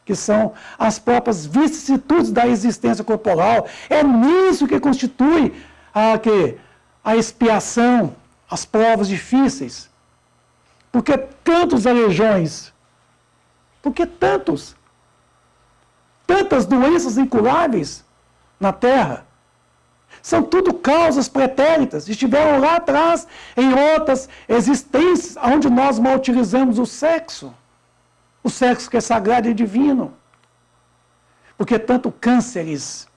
que são as próprias vicissitudes da existência corporal. É nisso que constitui a expiação, as provas difíceis. Por que tantos aleijões? Por que tantas doenças incuráveis na Terra? São tudo causas pretéritas. Estiveram lá atrás, em outras existências, onde nós mal utilizamos o sexo que é sagrado e divino. Porque tanto cânceres,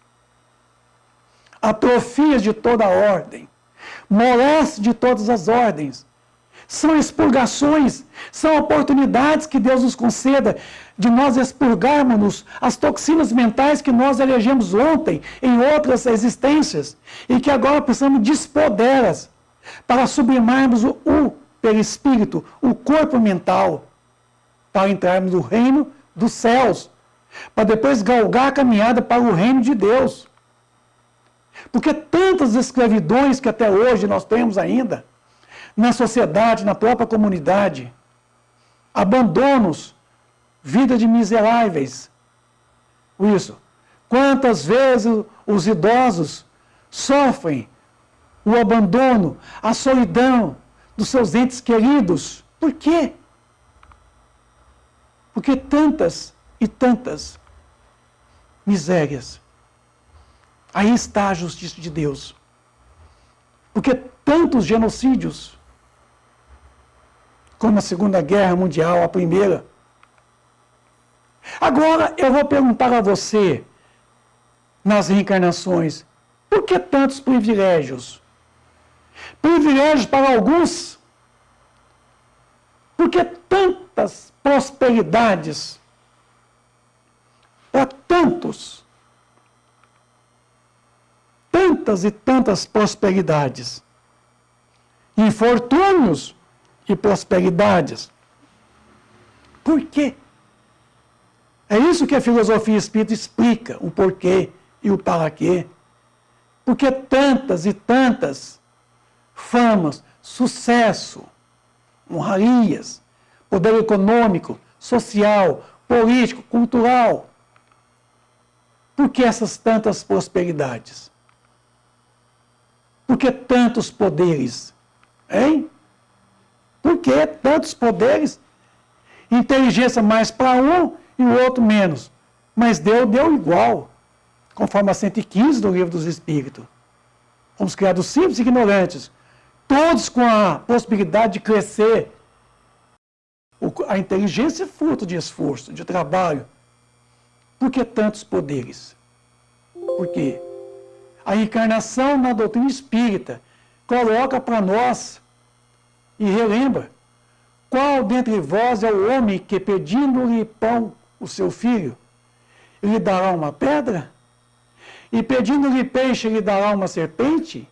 atrofias de toda a ordem, moléstia de todas as ordens, são expurgações, são oportunidades que Deus nos conceda de nós expurgarmos as toxinas mentais que nós elegemos ontem em outras existências e que agora precisamos dispor delas para sublimarmos o perispírito, o corpo mental, para entrarmos no reino dos céus, para depois galgar a caminhada para o reino de Deus. Porque tantas escravidões que até hoje nós temos ainda, na sociedade, na própria comunidade, abandonos, vida de miseráveis. Isso. Quantas vezes os idosos sofrem o abandono, a solidão dos seus entes queridos. Por quê? Porque tantas e tantas misérias. Aí está a justiça de Deus. Porque tantos genocídios, como a Segunda Guerra Mundial, a Primeira. Agora eu vou perguntar a você, nas reencarnações, por que tantos privilégios? Privilégios para alguns? Por que tantas prosperidades? Para tantos. Tantas e tantas prosperidades. Infortúnios e prosperidades. Por quê? É isso que a filosofia espírita explica, o porquê e o para quê. Porque tantas e tantas famas, sucesso, honrarias, poder econômico, social, político, cultural, Por que essas tantas prosperidades? Por que tantos poderes? Hein? Por que tantos poderes? Inteligência mais para um e o outro menos. Mas Deus deu igual, conforme a 115 do Livro dos Espíritos. Fomos criados simples e ignorantes, todos com a possibilidade de crescer. A inteligência é fruto de esforço, de trabalho. Por que tantos poderes? Por quê? A encarnação na doutrina espírita coloca para nós e relembra: qual dentre vós é o homem que, pedindo-lhe pão, o seu filho, lhe dará uma pedra? E pedindo-lhe peixe, lhe dará uma serpente?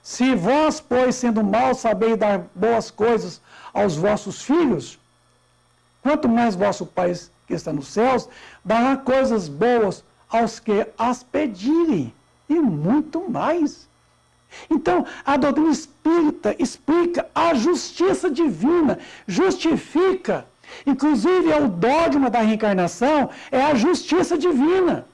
Se vós, pois, sendo maus, sabeis dar boas coisas aos vossos filhos, quanto mais vosso Pai que está nos céus dará coisas boas aos que as pedirem, e muito mais. Então, a doutrina espírita explica a justiça divina, justifica, inclusive é o dogma da reencarnação, é a justiça divina.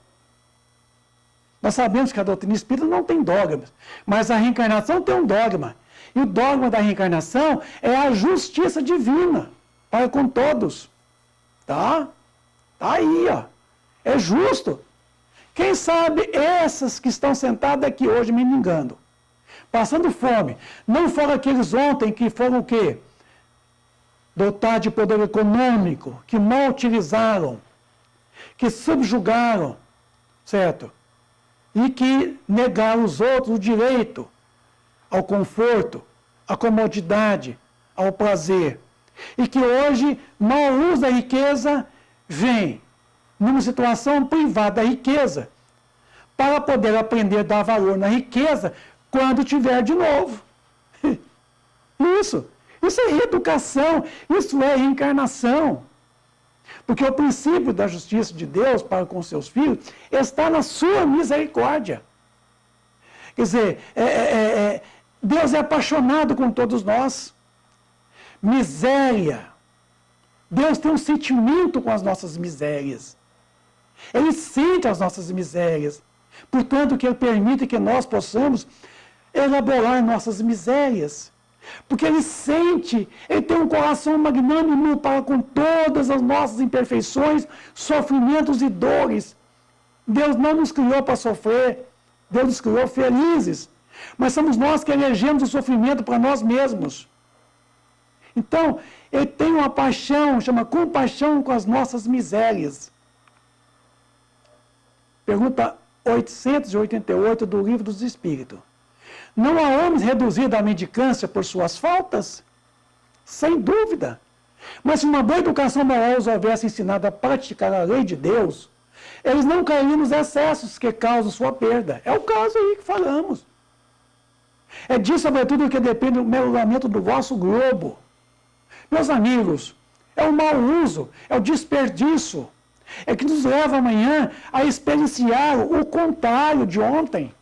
Nós sabemos que a doutrina espírita não tem dogmas, mas a reencarnação tem um dogma. E o dogma da reencarnação é a justiça divina para com todos. Tá? Tá aí, ó. É justo. Quem sabe essas que estão sentadas aqui hoje me engando, passando fome, não foram aqueles ontem que foram o quê? Dotados de poder econômico, que mal utilizaram, que subjugaram, certo? E que negaram aos outros o direito ao conforto, à comodidade, ao prazer. E que hoje, mau uso da riqueza, vem numa situação privada da riqueza, para poder aprender a dar valor na riqueza quando tiver de novo. Isso é reeducação, isso é reencarnação. Porque o princípio da justiça de Deus para com seus filhos está na sua misericórdia. Quer dizer, Deus é apaixonado com todos nós. Miséria. Deus tem um sentimento com as nossas misérias. Ele sente as nossas misérias. Portanto, que Ele permite que nós possamos elaborar nossas misérias. Porque Ele sente, Ele tem um coração magnânimo para com todas as nossas imperfeições, sofrimentos e dores. Deus não nos criou para sofrer, Deus nos criou felizes. Mas somos nós que elegemos o sofrimento para nós mesmos. Então, Ele tem uma paixão, chama compaixão com as nossas misérias. Pergunta 888 do Livro dos Espíritos. Não há homens reduzidos à mendicância por suas faltas? Sem dúvida. Mas se uma boa educação moral os houvesse ensinado a praticar a lei de Deus, eles não cairiam nos excessos que causam sua perda. É o caso aí que falamos. É disso, sobretudo, que depende o melhoramento do vosso globo. Meus amigos, é o mau uso, é o desperdício. É que nos leva amanhã a experienciar o contrário de ontem.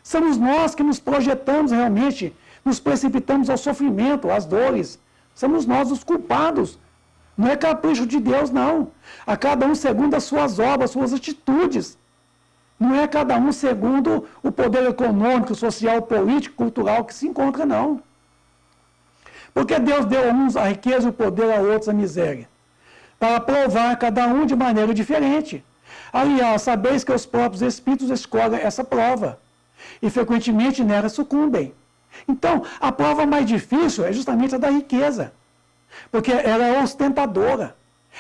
Somos nós que nos projetamos realmente, nos precipitamos ao sofrimento, às dores. Somos nós os culpados. Não é capricho de Deus, não. A cada um segundo as suas obras, as suas atitudes. Não é cada um segundo o poder econômico, social, político, cultural que se encontra, não. Porque Deus deu a uns a riqueza e o poder, a outros a miséria. Para provar cada um de maneira diferente. Aliás, sabeis que os próprios espíritos escolhem essa prova. E frequentemente nela sucumbem. Então, a prova mais difícil é justamente a da riqueza. Porque ela é ostentadora,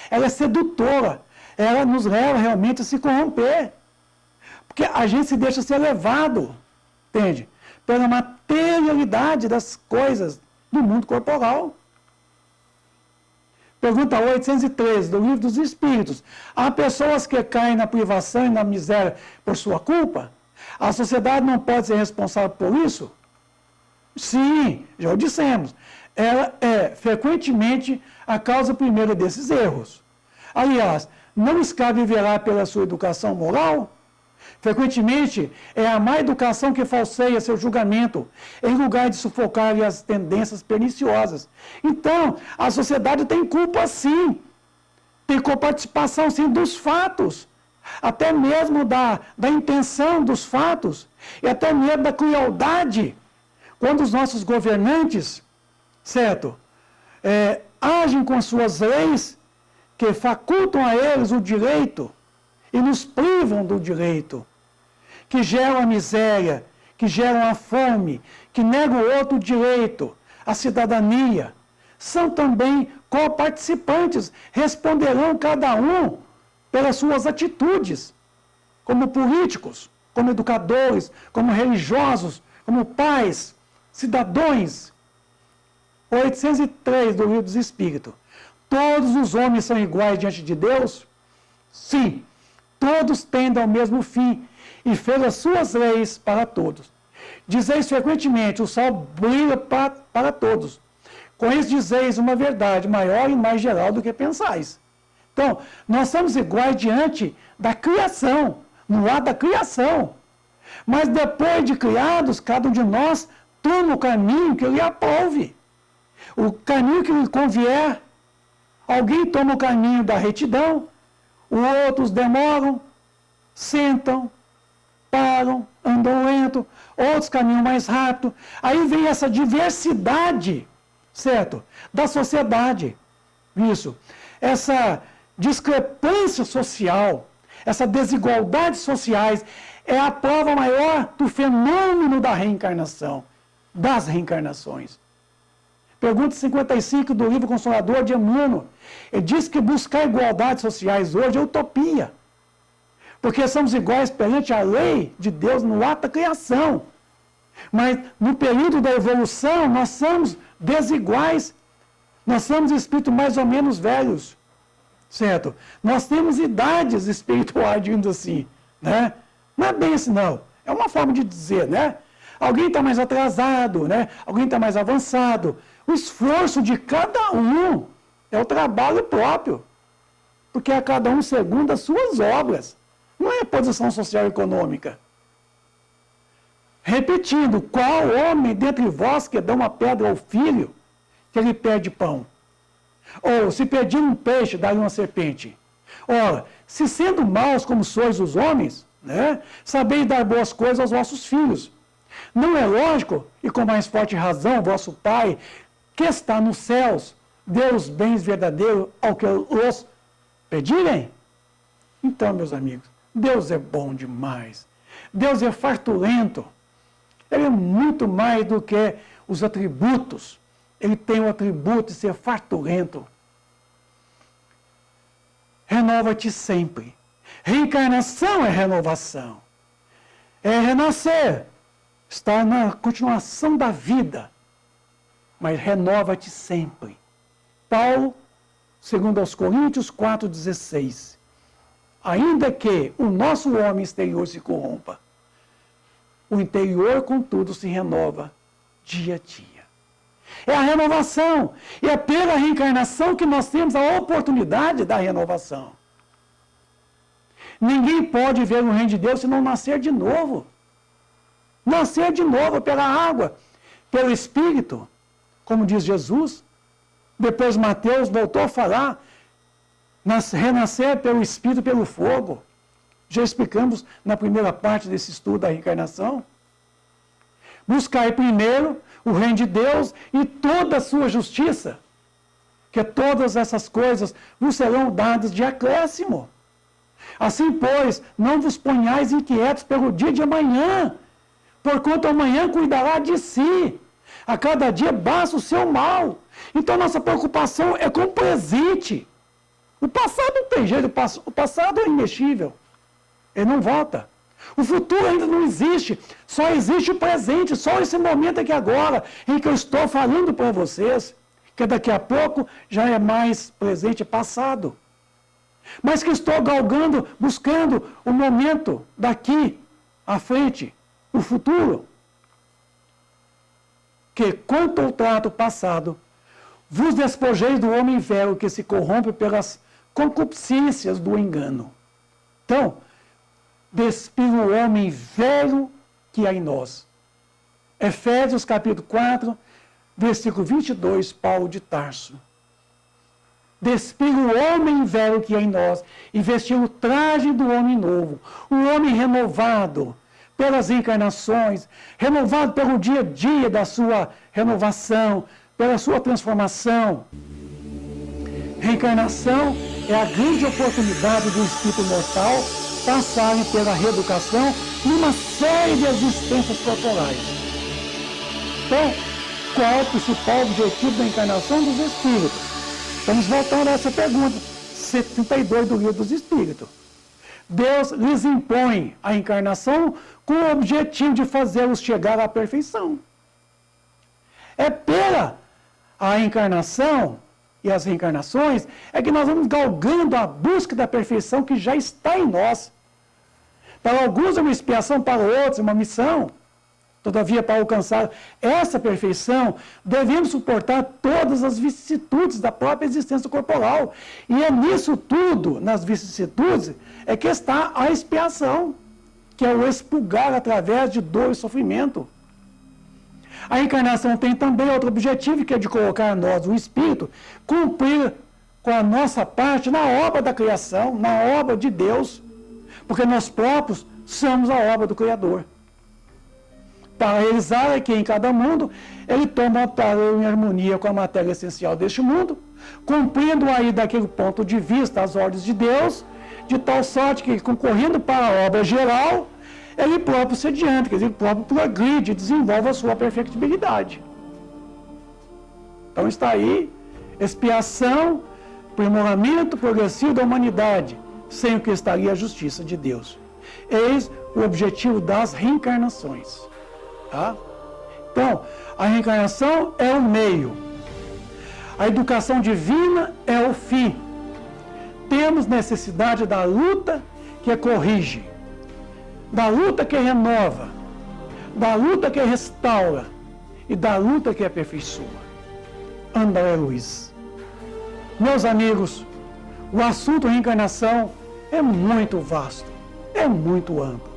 ela é sedutora, ela nos leva realmente a se corromper. Porque a gente se deixa ser levado, entende? Pela materialidade das coisas do mundo corporal. Pergunta 813, do Livro dos Espíritos. Há pessoas que caem na privação e na miséria por sua culpa? A sociedade não pode ser responsável por isso? Sim, já o dissemos. Ela é, frequentemente, a causa primeira desses erros. Aliás, não lhes cabe velar pela sua educação moral? Frequentemente, é a má educação que falseia seu julgamento, em lugar de sufocar as tendências perniciosas. Então, a sociedade tem culpa, sim. Tem coparticipação, sim, dos fatos. até mesmo da intenção dos fatos, e até mesmo da crueldade, quando os nossos governantes, certo, agem com as suas leis, que facultam a eles o direito, e nos privam do direito, que geram a miséria, que geram a fome, que negam o outro direito, a cidadania, são também coparticipantes, responderão cada um pelas suas atitudes, como políticos, como educadores, como religiosos, como pais, cidadãos. 803 do Livro dos Espíritos. Todos os homens são iguais diante de Deus? Sim. Todos tendem ao mesmo fim e fez as suas leis para todos. Dizeis frequentemente, o sol brilha para todos. Com isso dizeis uma verdade maior e mais geral do que pensais. Então, nós somos iguais diante da criação, no lado da criação. Mas depois de criados, cada um de nós toma o caminho que lhe aprouve, o caminho que lhe convier. Alguém toma o caminho da retidão, outros demoram, sentam, param, andam lento, outros caminham mais rápido. Aí vem essa diversidade, certo? Da sociedade. Isso. Essa discrepância social, essa desigualdade sociais é a prova maior do fenômeno da reencarnação, das reencarnações. Pergunta 55 do livro Consolador de Emmanuel. Ele diz que buscar igualdades sociais hoje é utopia. Porque somos iguais perante a lei de Deus no ato da criação. Mas no período da evolução nós somos desiguais. Nós somos espíritos mais ou menos velhos. Certo? Nós temos idades espirituais, digamos assim. Né? Não é bem assim, não. É uma forma de dizer, né? Alguém está mais atrasado, né? Alguém está mais avançado. O esforço de cada um é o trabalho próprio. Porque é cada um segundo as suas obras. Não é posição social e econômica. Repetindo, qual homem dentre vós que dá uma pedra ao filho, que ele pede pão? Ou, se pedir um peixe, dá-lhe uma serpente? Ora, se sendo maus como sois os homens, né, sabeis dar boas coisas aos vossos filhos. Não é lógico, e com mais forte razão, vosso Pai, que está nos céus, dê os bens verdadeiros ao que os pedirem? Então, meus amigos, Deus é bom demais. Deus é fartulento. Ele é muito mais do que os atributos. Ele tem o atributo de ser fartulento. Renova-te sempre. Reencarnação é renovação. É renascer. Está na continuação da vida. Mas renova-te sempre. Paulo, segundo aos Coríntios 4,16. Ainda que o nosso homem exterior se corrompa, o interior, contudo, se renova dia a dia. É a renovação. E é pela reencarnação que nós temos a oportunidade da renovação. Ninguém pode ver o reino de Deus se não nascer de novo. Nascer de novo pela água, pelo Espírito, como diz Jesus. Depois Mateus voltou a falar, renascer pelo Espírito e pelo fogo. Já explicamos na primeira parte desse estudo da reencarnação. Buscai primeiro o reino de Deus e toda a sua justiça, que todas essas coisas vos serão dadas de acréscimo. Assim, pois, não vos ponhais inquietos pelo dia de amanhã, porquanto amanhã cuidará de si. A cada dia basta o seu mal. Então, nossa preocupação é com o presente. O passado não tem jeito, o passado é imexível. Ele não volta. O futuro ainda não existe. Só existe o presente, só esse momento aqui agora, em que eu estou falando para vocês, que daqui a pouco já é mais presente e passado. Mas que estou galgando, buscando o momento daqui à frente, o futuro. Que quanto ao trato passado, vos despojeis do homem velho que se corrompe pelas concupiscências do engano. Então, despir o homem velho que há em nós. Efésios capítulo 4, versículo 22, Paulo de Tarso. despir o homem velho que é em nós e vestir o traje do homem novo, o homem renovado pelas encarnações, renovado pelo dia a dia da sua renovação, pela sua transformação. Reencarnação é a grande oportunidade do espírito mortal passarem pela reeducação numa série de existências corporais. Então, qual é o principal objetivo da encarnação dos espíritos? Estamos voltando a essa pergunta, 72 do Livro dos Espíritos. Deus lhes impõe a encarnação com o objetivo de fazê-los chegar à perfeição. É pela a encarnação e as reencarnações é que nós vamos galgando a busca da perfeição que já está em nós. Para alguns é uma expiação, para outros é uma missão. Todavia, para alcançar essa perfeição, devemos suportar todas as vicissitudes da própria existência corporal. E é nisso tudo, nas vicissitudes, é que está a expiação, que é o expurgar através de dor e sofrimento. A encarnação tem também outro objetivo, que é de colocar nós, o espírito, cumprir com a nossa parte na obra da criação, na obra de Deus, porque nós próprios somos a obra do Criador. Para realizar aqui em cada mundo, ele toma em harmonia com a matéria essencial deste mundo, cumprindo aí daquele ponto de vista as ordens de Deus, de tal sorte que, concorrendo para a obra geral, ele próprio se adianta, quer dizer, ele próprio progride e desenvolve a sua perfectibilidade. Então está aí, expiação, aprimoramento progressivo da humanidade, sem o que estaria a justiça de Deus. Eis o objetivo das reencarnações. Tá? Então, a reencarnação é o meio. A educação divina é o fim. Temos necessidade da luta que corrige, da luta que renova, da luta que restaura e da luta que aperfeiçoa. André Luiz. Meus amigos, o assunto reencarnação é muito vasto, é muito amplo.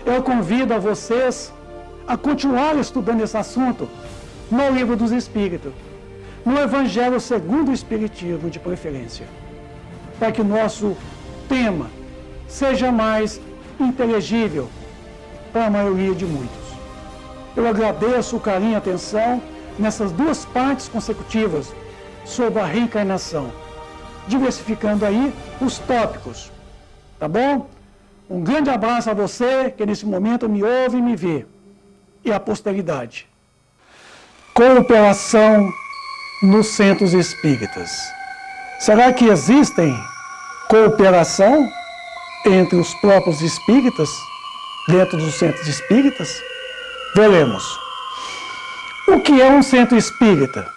Eu convido a vocês a continuar estudando esse assunto no Livro dos Espíritos, no Evangelho segundo o Espiritismo, de preferência, para que o nosso tema seja mais inteligível para a maioria de muitos. Eu agradeço o carinho e a atenção nessas duas partes consecutivas sobre a reencarnação, diversificando aí os tópicos, tá bom? Um grande abraço a você que nesse momento me ouve e me vê, e a posteridade. Cooperação nos centros espíritas. Será que existem cooperação entre os próprios espíritas, dentro dos centros espíritas? Veremos. O que é um centro espírita?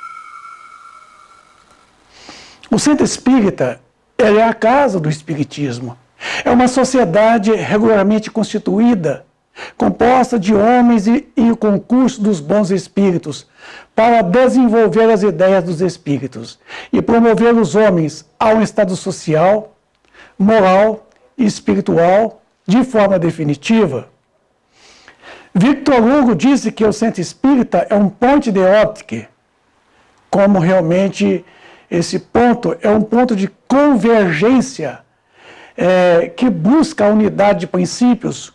O centro espírita é a casa do espiritismo. É uma sociedade regularmente constituída, composta de homens e o concurso dos bons espíritos, para desenvolver as ideias dos espíritos e promover os homens a um estado social, moral e espiritual de forma definitiva. Victor Hugo disse que o centro espírita é um ponto de óptica, como realmente esse ponto é um ponto de convergência que busca a unidade de princípios,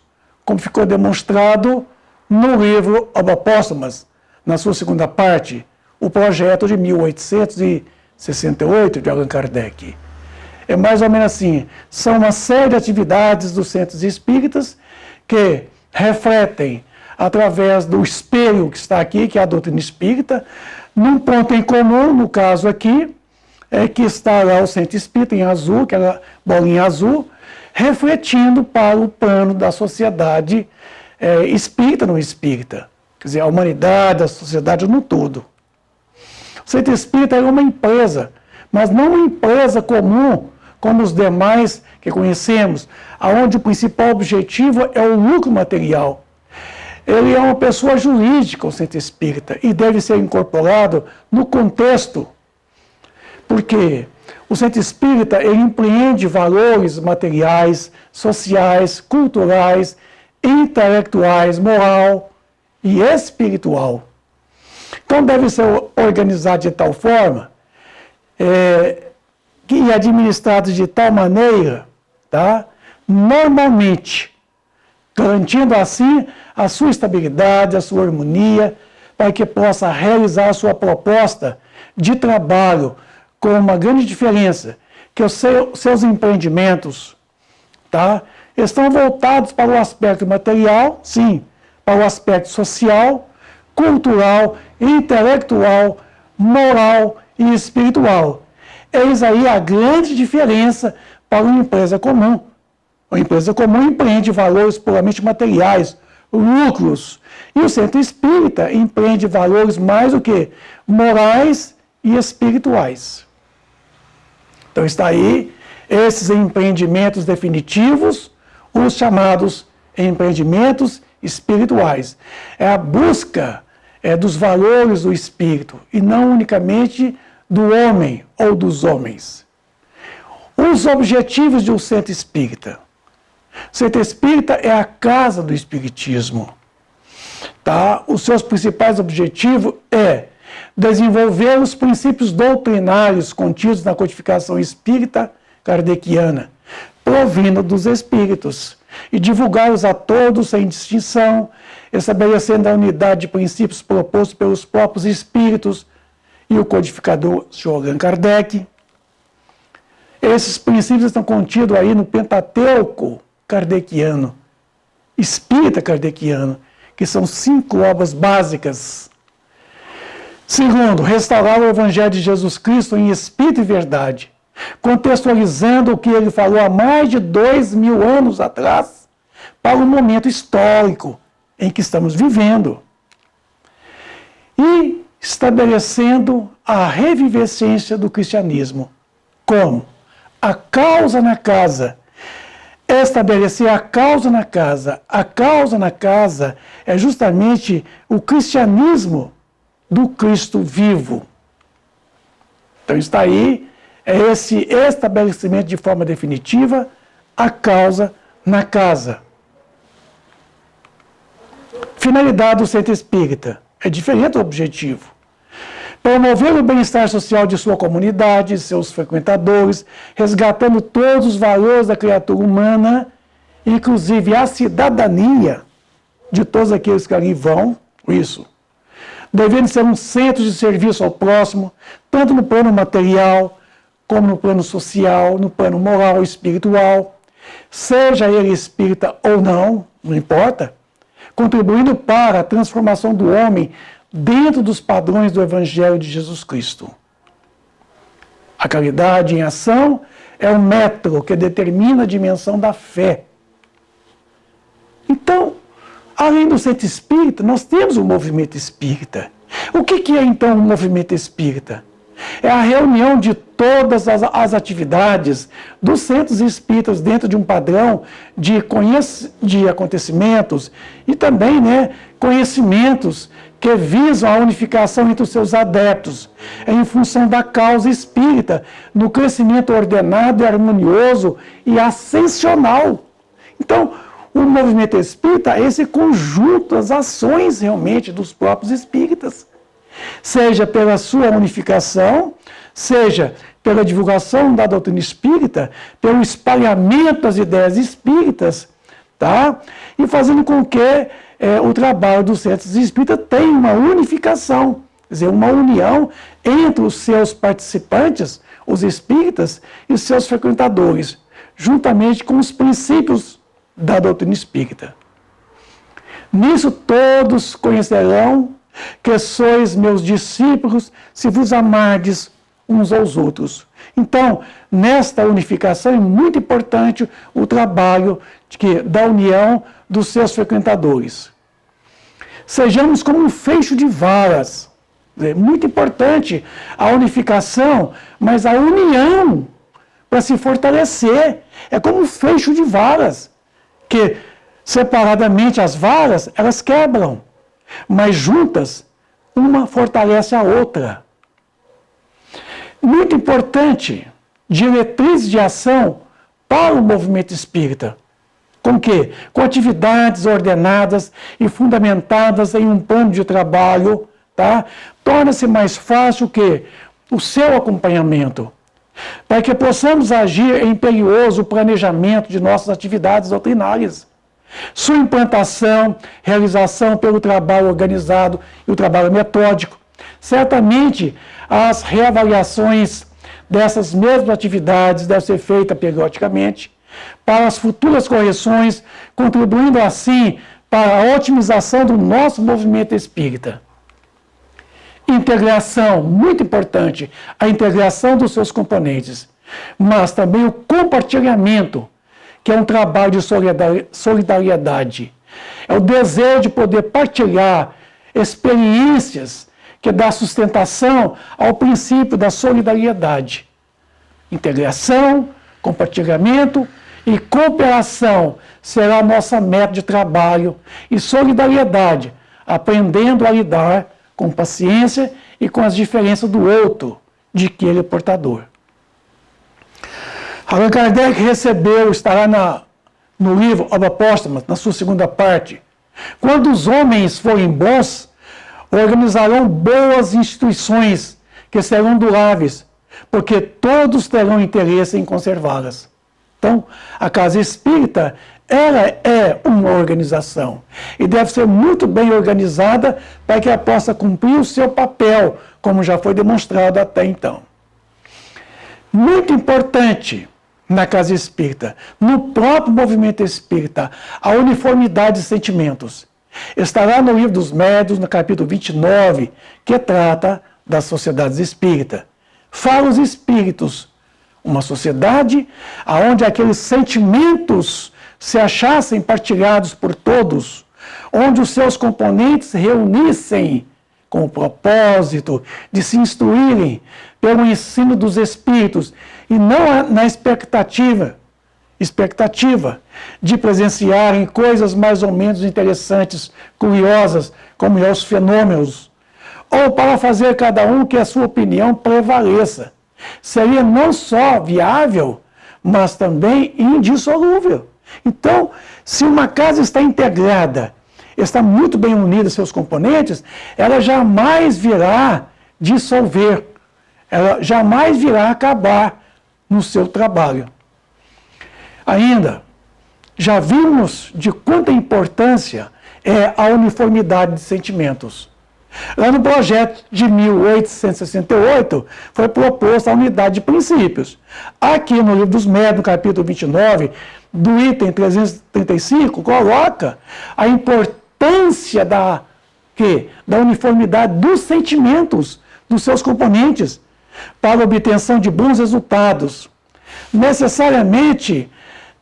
como ficou demonstrado no livro Obras Póstumas, na sua segunda parte, o projeto de 1868 de Allan Kardec. É mais ou menos assim, são uma série de atividades dos centros espíritas que refletem, através do espelho que está aqui, que é a doutrina espírita, num ponto em comum, no caso aqui, que está lá o centro espírita em azul, aquela bolinha azul, refletindo para o plano da sociedade espírita não espírita. Quer dizer, a humanidade, a sociedade no todo. O centro espírita é uma empresa, mas não uma empresa comum, como os demais que conhecemos, onde o principal objetivo é o lucro material. Ele é uma pessoa jurídica, o centro espírita, e deve ser incorporado no contexto, porque o centro espírita ele empreende valores materiais, sociais, culturais, intelectuais, moral e espiritual. Então deve ser organizado de tal forma e administrados de tal maneira, tá? Normalmente, garantindo assim a sua estabilidade, a sua harmonia, para que possa realizar a sua proposta de trabalho com uma grande diferença, que os seus empreendimentos, tá, estão voltados para o aspecto material, sim, para o aspecto social, cultural, intelectual, moral e espiritual. Eis aí a grande diferença para uma empresa comum. A empresa comum empreende valores puramente materiais, lucros. E o centro espírita empreende valores mais do que morais e espirituais. Então está aí esses empreendimentos definitivos, os chamados empreendimentos espirituais. É a busca dos valores do espírito e não unicamente do homem ou dos homens. Os objetivos de um centro espírita. O centro espírita é a casa do espiritismo. Tá? Os seus principais objetivos é desenvolver os princípios doutrinários contidos na codificação espírita kardeciana, provindo dos espíritos, e divulgá-los a todos sem distinção, estabelecendo a unidade de princípios propostos pelos próprios espíritos e o codificador Allan Kardec. Esses princípios estão contidos aí no Pentateuco kardeciano, espírita kardeciano, que são 5 obras básicas. Segundo, restaurar o Evangelho de Jesus Cristo em espírito e verdade, contextualizando o que ele falou há mais de 2000 anos atrás, para o momento histórico em que estamos vivendo. E estabelecendo a revivescência do cristianismo. Como? A causa na casa. Estabelecer a causa na casa. A causa na casa é justamente o cristianismo do Cristo vivo. Então está aí, é esse estabelecimento de forma definitiva, a causa na casa. Finalidade do centro espírita. É diferente do objetivo. Promover o bem-estar social de sua comunidade, seus frequentadores, resgatando todos os valores da criatura humana, inclusive a cidadania de todos aqueles que ali vão, isso. Devendo ser um centro de serviço ao próximo, tanto no plano material, como no plano social, no plano moral e espiritual, seja ele espírita ou não, não importa, contribuindo para a transformação do homem dentro dos padrões do Evangelho de Jesus Cristo. A caridade em ação é o método que determina a dimensão da fé. Então, além do centro espírita, nós temos o movimento espírita. O que é então o movimento espírita? É a reunião de todas as atividades dos centros espíritas dentro de um padrão de acontecimentos e também, conhecimentos que visam a unificação entre os seus adeptos, em função da causa espírita, no crescimento ordenado e harmonioso e ascensional. Então, o movimento espírita é esse conjunto, as ações realmente dos próprios espíritas. Seja pela sua unificação, seja pela divulgação da doutrina espírita, pelo espalhamento das ideias espíritas, tá? E fazendo com que o trabalho dos centros espíritas tenha uma unificação, quer dizer, uma união entre os seus participantes, os espíritas, e os seus frequentadores, juntamente com os princípios da doutrina espírita. Nisso todos conhecerão que sois meus discípulos, se vos amardes uns aos outros. Então, nesta unificação é muito importante o trabalho da união dos seus frequentadores. Sejamos como um feixe de varas. É muito importante a unificação, mas a união para se fortalecer. É como um feixe de varas, que separadamente as varas, elas quebram. Mas juntas, uma fortalece a outra. Muito importante, diretriz de ação para o movimento espírita. Com quê? Com atividades ordenadas e fundamentadas em um plano de trabalho, tá? Torna-se mais fácil o seu acompanhamento. para que possamos agir em imperioso planejamento de nossas atividades doutrinárias. Sua implantação, realização pelo trabalho organizado e o trabalho metódico. Certamente, as reavaliações dessas mesmas atividades devem ser feitas periodicamente para as futuras correções, contribuindo assim para a otimização do nosso movimento espírita. Integração, muito importante, a integração dos seus componentes, mas também o compartilhamento, que é um trabalho de solidariedade. É o desejo de poder partilhar experiências que dá sustentação ao princípio da solidariedade. Integração, compartilhamento e cooperação será a nossa meta de trabalho, e solidariedade, aprendendo a lidar com paciência e com as diferenças do outro, de que ele é portador. Allan Kardec estará no livro Obras Póstumas, na sua segunda parte. Quando os homens forem bons, organizarão boas instituições que serão duráveis, porque todos terão interesse em conservá-las. Então, a casa espírita, ela é uma organização e deve ser muito bem organizada para que ela possa cumprir o seu papel, como já foi demonstrado até então. Muito importante na casa espírita, no próprio movimento espírita, a uniformidade de sentimentos. Estará no Livro dos Médiuns, no capítulo 29, que trata das sociedades espíritas. Fala os espíritos, uma sociedade onde aqueles sentimentos se achassem partilhados por todos, onde os seus componentes se reunissem com o propósito de se instruírem pelo ensino dos espíritos e não na expectativa de presenciarem coisas mais ou menos interessantes, curiosas, como é os fenômenos, ou para fazer cada um que a sua opinião prevaleça. Seria não só viável, mas também indissolúvel. Então, se uma casa está integrada, está muito bem unida seus componentes, ela jamais virá dissolver, ela jamais virá acabar no seu trabalho. Ainda, já vimos de quanta importância é a uniformidade de sentimentos. Lá no projeto de 1868, foi proposta a unidade de princípios. Aqui no Livro dos Médiuns, no capítulo 29, do item 335, coloca a importância da uniformidade dos sentimentos dos seus componentes para a obtenção de bons resultados. Necessariamente,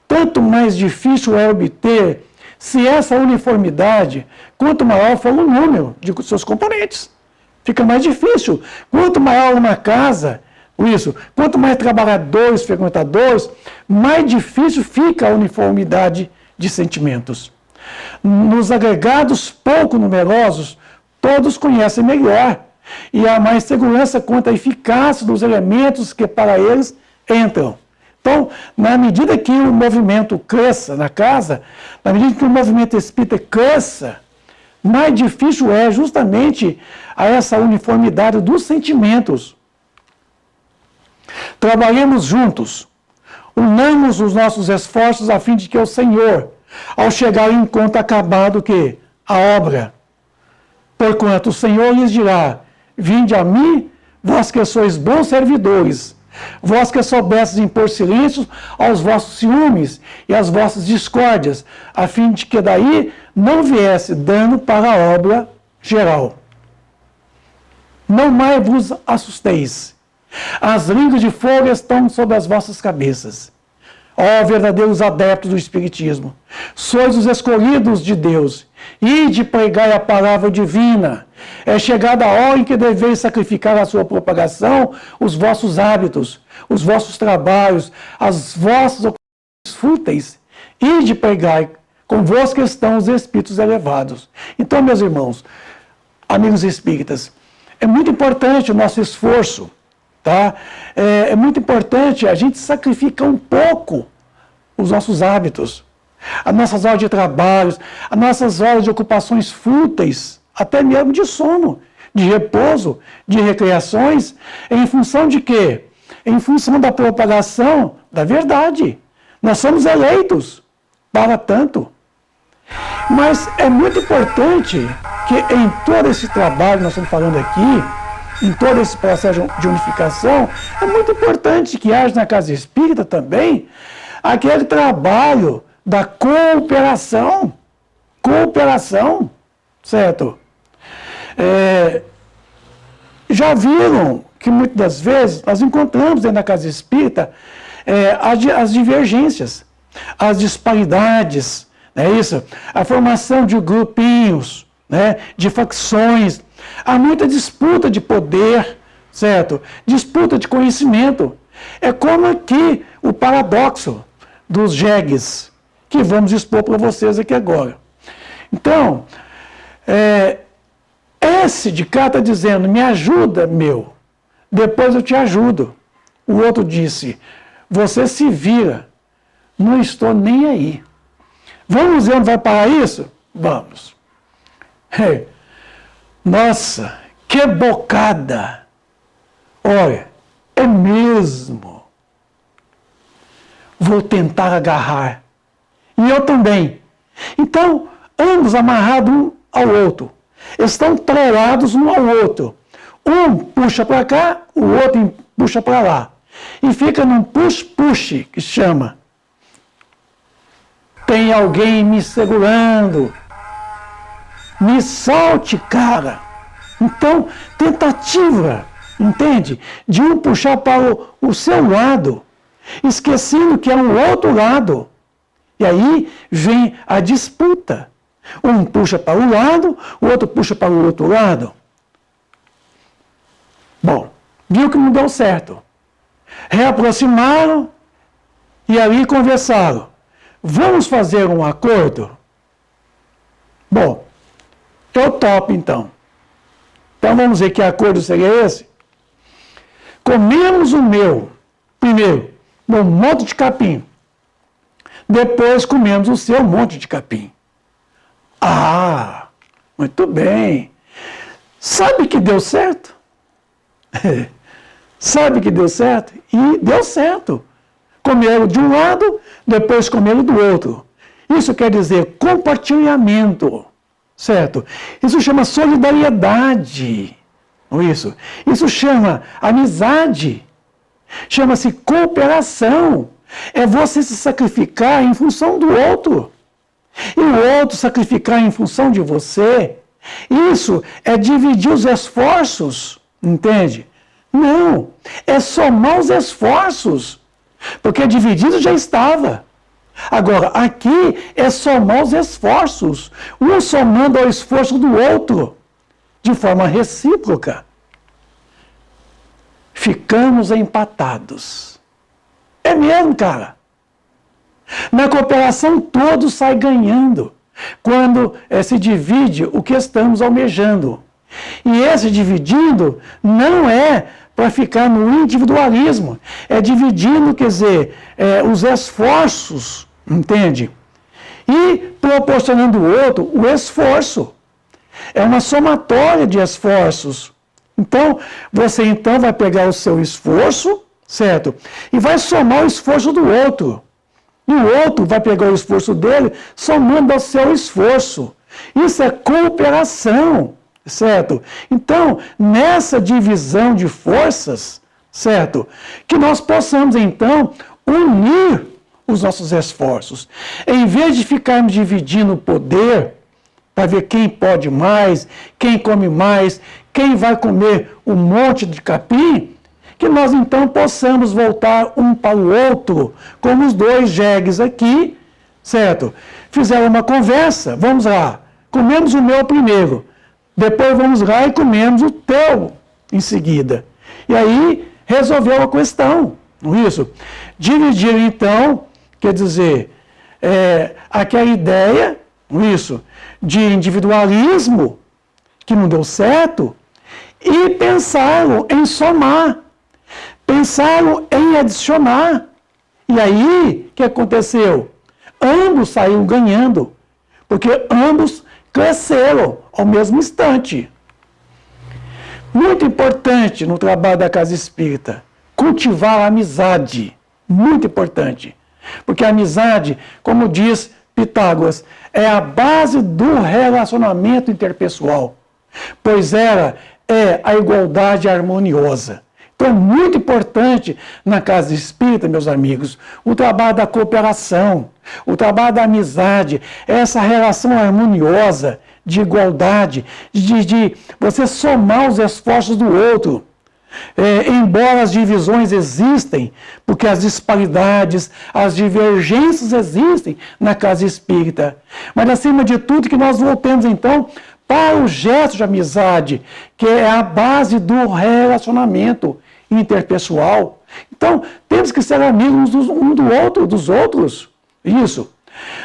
tanto mais difícil é obter se essa uniformidade, quanto maior for o número de seus componentes. Fica mais difícil. Quanto maior uma casa, quanto mais trabalhadores, frequentadores, mais difícil fica a uniformidade de sentimentos. Nos agregados pouco numerosos, todos conhecem melhor, e há mais segurança quanto à eficácia dos elementos que para eles entram. Então, na medida que o movimento cresça na casa, na medida que o movimento espírita cresça, mais difícil é justamente essa uniformidade dos sentimentos. Trabalhemos juntos, unamos os nossos esforços a fim de que o Senhor, ao chegar em encontro acabado a obra, porquanto o Senhor lhes dirá: vinde a mim, vós que sois bons servidores, vós que soubestes impor silêncio aos vossos ciúmes e às vossas discórdias, a fim de que daí não viesse dano para a obra geral. Não mais vos assusteis. As línguas de fogo estão sobre as vossas cabeças. Ó verdadeiros adeptos do Espiritismo, sois os escolhidos de Deus, ide pregai a palavra divina. É chegada a hora em que deveis sacrificar a sua propagação, os vossos hábitos, os vossos trabalhos, as vossas ocupações fúteis. Ide pregai, convosco estão os espíritos elevados. Então, meus irmãos, amigos espíritas, é muito importante o nosso esforço, tá? É muito importante a gente sacrificar um pouco os nossos hábitos, as nossas horas de trabalho, as nossas horas de ocupações fúteis, até mesmo de sono, de repouso, de recreações, em função de quê? em função da propagação da verdade. Nós somos eleitos para tanto. Mas é muito importante que em todo esse trabalho que nós estamos falando aqui, em todo esse processo de unificação, é muito importante que haja na casa espírita também aquele trabalho da cooperação. Cooperação, certo? Já viram que muitas das vezes nós encontramos dentro da casa espírita as divergências, as disparidades, não é isso? A formação de grupinhos, né, de facções. Há muita disputa de poder, certo? Disputa de conhecimento. É como aqui o paradoxo dos jegues, que vamos expor para vocês aqui agora. Então, esse de cá está dizendo, me ajuda, meu, depois eu te ajudo. O outro disse, você se vira, não estou nem aí. Vamos ver onde vai parar isso? Vamos. Nossa, que bocada! Olha, é mesmo. Vou tentar agarrar. E eu também. Então, ambos amarrados um ao outro. Estão trelados um ao outro. Um puxa para cá, o outro puxa para lá. E fica num push-push, que chama. Tem alguém me segurando. Me solte, cara. Então, tentativa, entende? De um puxar para o seu lado, esquecendo que é um outro lado. E aí vem a disputa. Um puxa para um lado, o outro puxa para o outro lado. Bom, viu que não deu certo. Reaproximaram e ali conversaram. Vamos fazer um acordo? Bom, eu topo então. Então vamos ver que acordo seria esse? Comemos o meu, primeiro, um monte de capim. Depois comemos o seu monte de capim. Ah, muito bem. Sabe que deu certo? Sabe que deu certo? E deu certo. Comeram de um lado, depois comeram do outro. Isso quer dizer compartilhamento, certo? Isso chama solidariedade, não é isso? Isso chama amizade, chama-se cooperação. É você se sacrificar em função do outro. E o outro sacrificar em função de você. Isso é dividir os esforços, entende? Não, é somar os esforços. Porque dividido já estava. Agora, aqui é somar os esforços. Um somando ao esforço do outro. De forma recíproca. Ficamos empatados. É mesmo, cara. Na cooperação, todos saem ganhando. Quando se divide o que estamos almejando. E esse dividindo não é para ficar no individualismo. É dividindo, quer dizer, os esforços, entende? E proporcionando ao outro o esforço. É uma somatória de esforços. Então, você então vai pegar o seu esforço, certo? E vai somar o esforço do outro. E o outro vai pegar o esforço dele, somando ao seu esforço. Isso é cooperação, certo? Então, nessa divisão de forças, certo? Que nós possamos, então, unir os nossos esforços. Em vez de ficarmos dividindo o poder, para ver quem pode mais, quem come mais, quem vai comer um monte de capim, que nós então possamos voltar um para o outro, como os dois jegues aqui, certo? Fizeram uma conversa, vamos lá, comemos o meu primeiro, depois vamos lá e comemos o teu em seguida. E aí resolveu a questão, não é isso? Dividir então, quer dizer, aquela ideia, não é isso, de individualismo, que não deu certo, e pensaram em somar. Pensaram em adicionar. E aí, o que aconteceu? Ambos saíram ganhando, porque ambos cresceram ao mesmo instante. Muito importante no trabalho da casa espírita, cultivar a amizade. Muito importante. Porque a amizade, como diz Pitágoras, é a base do relacionamento interpessoal. Pois ela é a igualdade harmoniosa. Então é muito importante na casa espírita, meus amigos, o trabalho da cooperação, o trabalho da amizade, essa relação harmoniosa de igualdade, de você somar os esforços do outro. Embora as divisões existem, porque as disparidades, as divergências existem na casa espírita, mas acima de tudo que nós voltemos então para o gesto de amizade, que é a base do relacionamento interpessoal. Então, temos que ser amigos dos outros. Isso.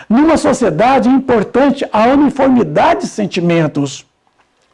Numa sociedade é importante a uniformidade de sentimentos.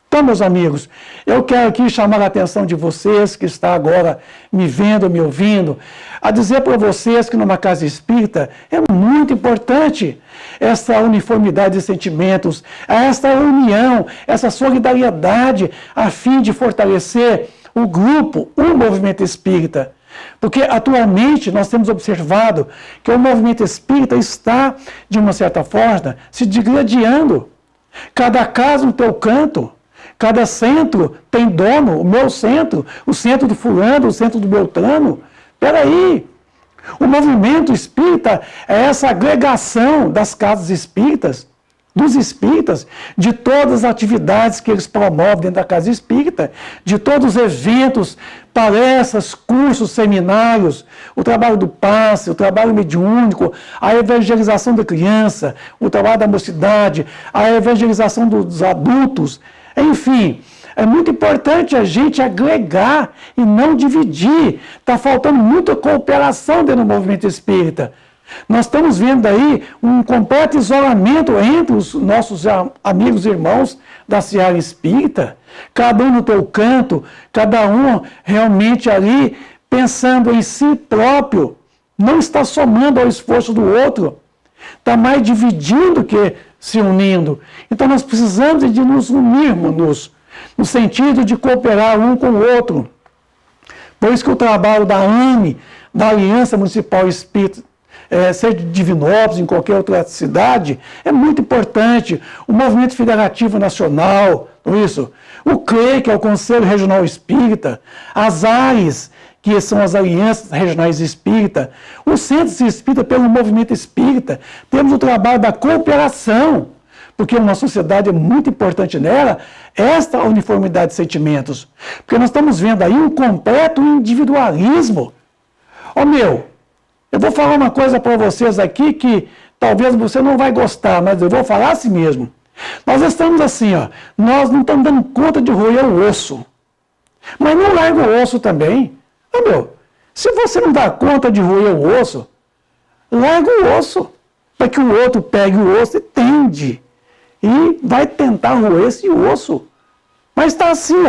Então, meus amigos, eu quero aqui chamar a atenção de vocês que estão agora me vendo, me ouvindo, a dizer para vocês que numa casa espírita é muito importante essa uniformidade de sentimentos, essa união, essa solidariedade, a fim de fortalecer o grupo, o movimento espírita. Porque atualmente nós temos observado que o movimento espírita está, de uma certa forma, se digladiando. Cada casa no teu canto. Cada centro tem dono, o meu centro, o centro do fulano, o centro do beltrano. Espera aí, o movimento espírita é essa agregação das casas espíritas, dos espíritas, de todas as atividades que eles promovem dentro da casa espírita, de todos os eventos, palestras, cursos, seminários, o trabalho do passe, o trabalho mediúnico, a evangelização da criança, o trabalho da mocidade, a evangelização dos adultos. Enfim, é muito importante a gente agregar e não dividir. Está faltando muita cooperação dentro do movimento espírita. Nós estamos vendo aí um completo isolamento entre os nossos amigos e irmãos da seara espírita. Cada um no teu canto, cada um realmente ali pensando em si próprio. Não está somando ao esforço do outro. Está mais dividindo que se unindo. Então nós precisamos de nos unirmos no sentido de cooperar um com o outro. Por isso que o trabalho da AME, da Aliança Municipal Espírita, seja de Divinópolis, em qualquer outra cidade, é muito importante. O Movimento Federativo Nacional, isso, o CRE, que é o Conselho Regional Espírita, as ARES, que são as Alianças Regionais Espírita, os Centros Espírita pelo Movimento Espírita, temos o trabalho da cooperação, porque uma sociedade é muito importante nela, esta uniformidade de sentimentos. Porque nós estamos vendo aí um completo individualismo. Eu vou falar uma coisa para vocês aqui que talvez você não vai gostar, mas eu vou falar assim mesmo. Nós estamos assim, nós não estamos dando conta de roer o osso. Mas não larga o osso também. Se você não dá conta de roer o osso, larga o osso, para que o outro pegue o osso e tende. E vai tentar roer esse osso. Mas está assim,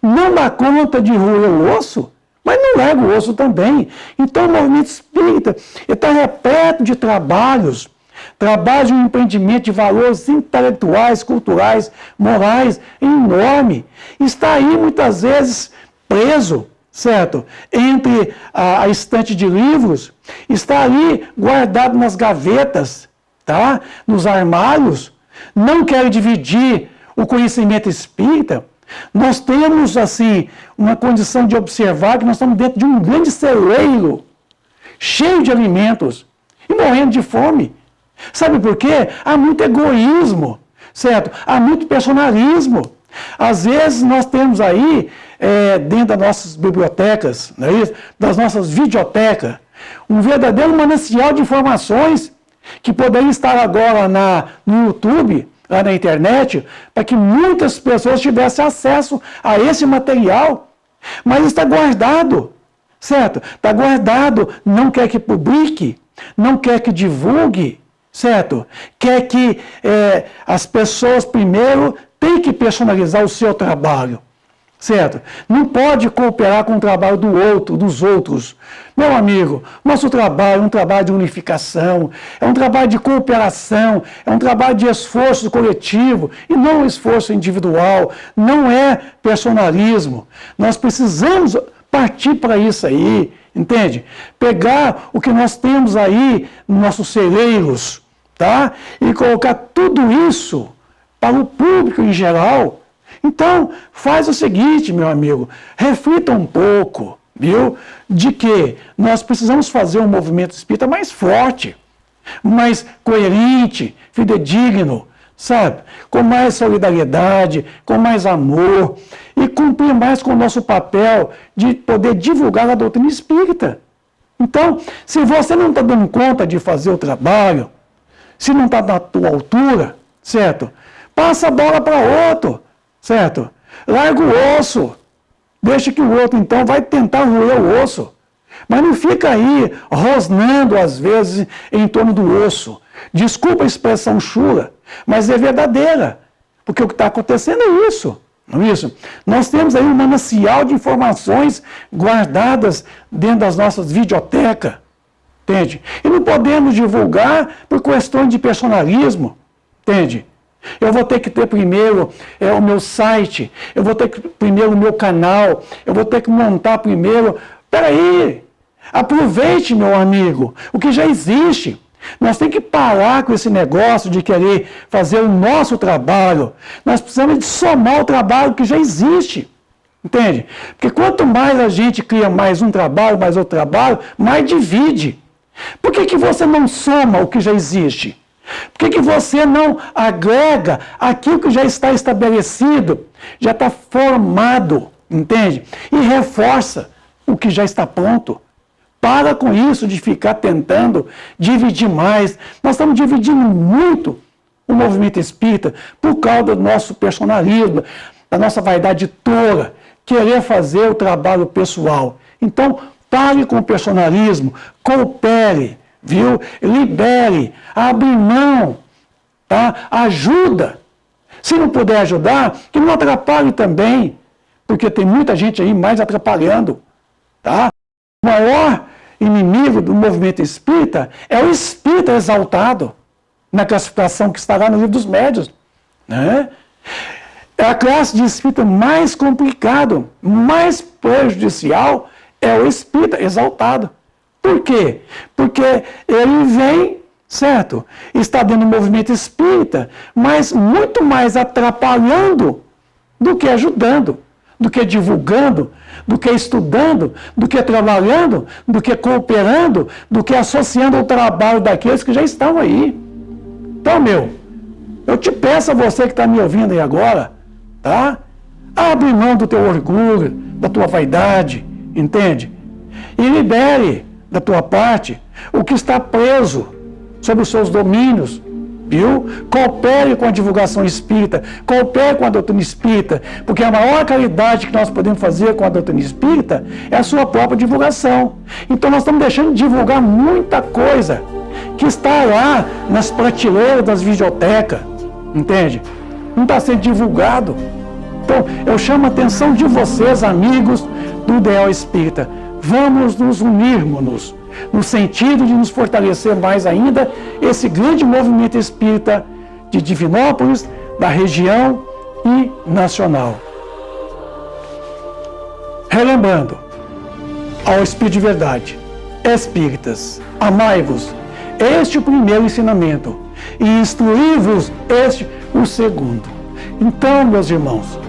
não dá conta de roer o osso, mas não larga o osso também. Então o movimento espírita está repleto de trabalhos de um empreendimento de valores intelectuais, culturais, morais, enorme. Está aí muitas vezes preso, certo? Entre a estante de livros, está ali guardado nas gavetas, tá? Nos armários, não quer dividir o conhecimento espírita. Nós temos, assim, uma condição de observar que nós estamos dentro de um grande celeiro, cheio de alimentos, e morrendo de fome. Sabe por quê? Há muito egoísmo, certo? Há muito personalismo. Às vezes nós temos aí, dentro das nossas bibliotecas, não é isso? Das nossas videotecas, um verdadeiro manancial de informações que poderiam estar agora no YouTube, lá na internet, para que muitas pessoas tivessem acesso a esse material. Mas está guardado, certo? Está guardado, não quer que publique, não quer que divulgue, certo? Quer que as pessoas primeiro têm que personalizar o seu trabalho, certo? Não pode cooperar com o trabalho do outro, dos outros. Meu amigo, nosso trabalho é um trabalho de unificação, é um trabalho de cooperação, é um trabalho de esforço coletivo e não esforço individual, não é personalismo. Nós precisamos partir para isso aí, entende? Pegar o que nós temos aí nos nossos celeiros, tá? E colocar tudo isso para o público em geral. Então, faz o seguinte, meu amigo, reflita um pouco, viu? De que nós precisamos fazer um movimento espírita mais forte, mais coerente, fidedigno, sabe? Com mais solidariedade, com mais amor e cumprir mais com o nosso papel de poder divulgar a doutrina espírita. Então, se você não está dando conta de fazer o trabalho, se não está na tua altura, certo? Passa a bola para outro, certo? Larga o osso. Deixa que o outro, então, vai tentar roer o osso. Mas não fica aí rosnando, às vezes, em torno do osso. Desculpa a expressão chula, mas é verdadeira. Porque o que está acontecendo é isso. Não é isso? Nós temos aí um manancial de informações guardadas dentro das nossas videotecas. Entende? E não podemos divulgar por questões de personalismo. Entende? Eu vou ter que ter primeiro o meu site, eu vou ter que primeiro o meu canal, eu vou ter que montar primeiro. Peraí, aproveite, meu amigo, o que já existe. Nós temos que parar com esse negócio de querer fazer o nosso trabalho. Nós precisamos de somar o trabalho que já existe. Entende? Porque quanto mais a gente cria mais um trabalho, mais outro trabalho, mais divide. Por que você não soma o que já existe? Por que você não agrega aquilo que já está estabelecido, já está formado, entende? E reforça o que já está pronto. Para com isso de ficar tentando dividir mais. Nós estamos dividindo muito o movimento espírita por causa do nosso personalismo, da nossa vaidade tola, querer fazer o trabalho pessoal. Então, pare com o personalismo, coopere, viu? Libere, abre mão, tá? Ajuda. Se não puder ajudar, que não atrapalhe também, porque tem muita gente aí mais atrapalhando, tá? O maior inimigo do movimento espírita é o espírita exaltado, na classificação que está lá no Livro dos Médiuns, né? É a classe de espírita mais complicado, mais prejudicial, é o espírita exaltado. Por quê? Porque ele vem, certo? Está dentro do movimento espírita, mas muito mais atrapalhando do que ajudando, do que divulgando, do que estudando, do que trabalhando, do que cooperando, do que associando o trabalho daqueles que já estão aí. Então, eu te peço a você que está me ouvindo aí agora, tá? Abre mão do teu orgulho, da tua vaidade, entende? E libere da tua parte o que está preso sobre os seus domínios, viu? Coopere com a divulgação espírita, coopere com a doutrina espírita, porque a maior caridade que nós podemos fazer com a doutrina espírita é a sua própria divulgação. Então nós estamos deixando de divulgar muita coisa que está lá nas prateleiras das videotecas, entende? Não está sendo divulgado. Então eu chamo a atenção de vocês, amigos do Ideal Espírita. Vamos nos unirmos no sentido de nos fortalecer mais ainda esse grande movimento espírita de Divinópolis, da região e nacional. Relembrando, ao Espírito de Verdade, espíritas, amai-vos, este é o primeiro ensinamento, e instruí-vos, este o segundo. Então, meus irmãos,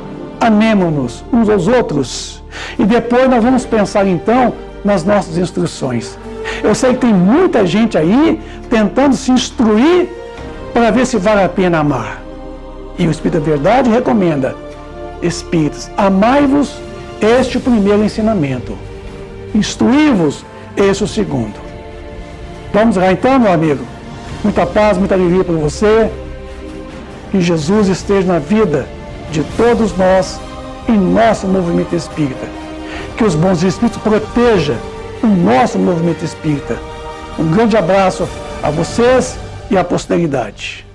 amemo-nos uns aos outros, e depois nós vamos pensar então nas nossas instruções. Eu sei que tem muita gente aí tentando se instruir para ver se vale a pena amar. E o Espírito da Verdade recomenda: espíritos, amai-vos, este é o primeiro ensinamento. Instruí-vos, este é o segundo. Vamos lá então, meu amigo. Muita paz, muita alegria para você. Que Jesus esteja na vida de todos nós, em nosso movimento espírita. Que os bons espíritos protejam o nosso movimento espírita. Um grande abraço a vocês e à posteridade.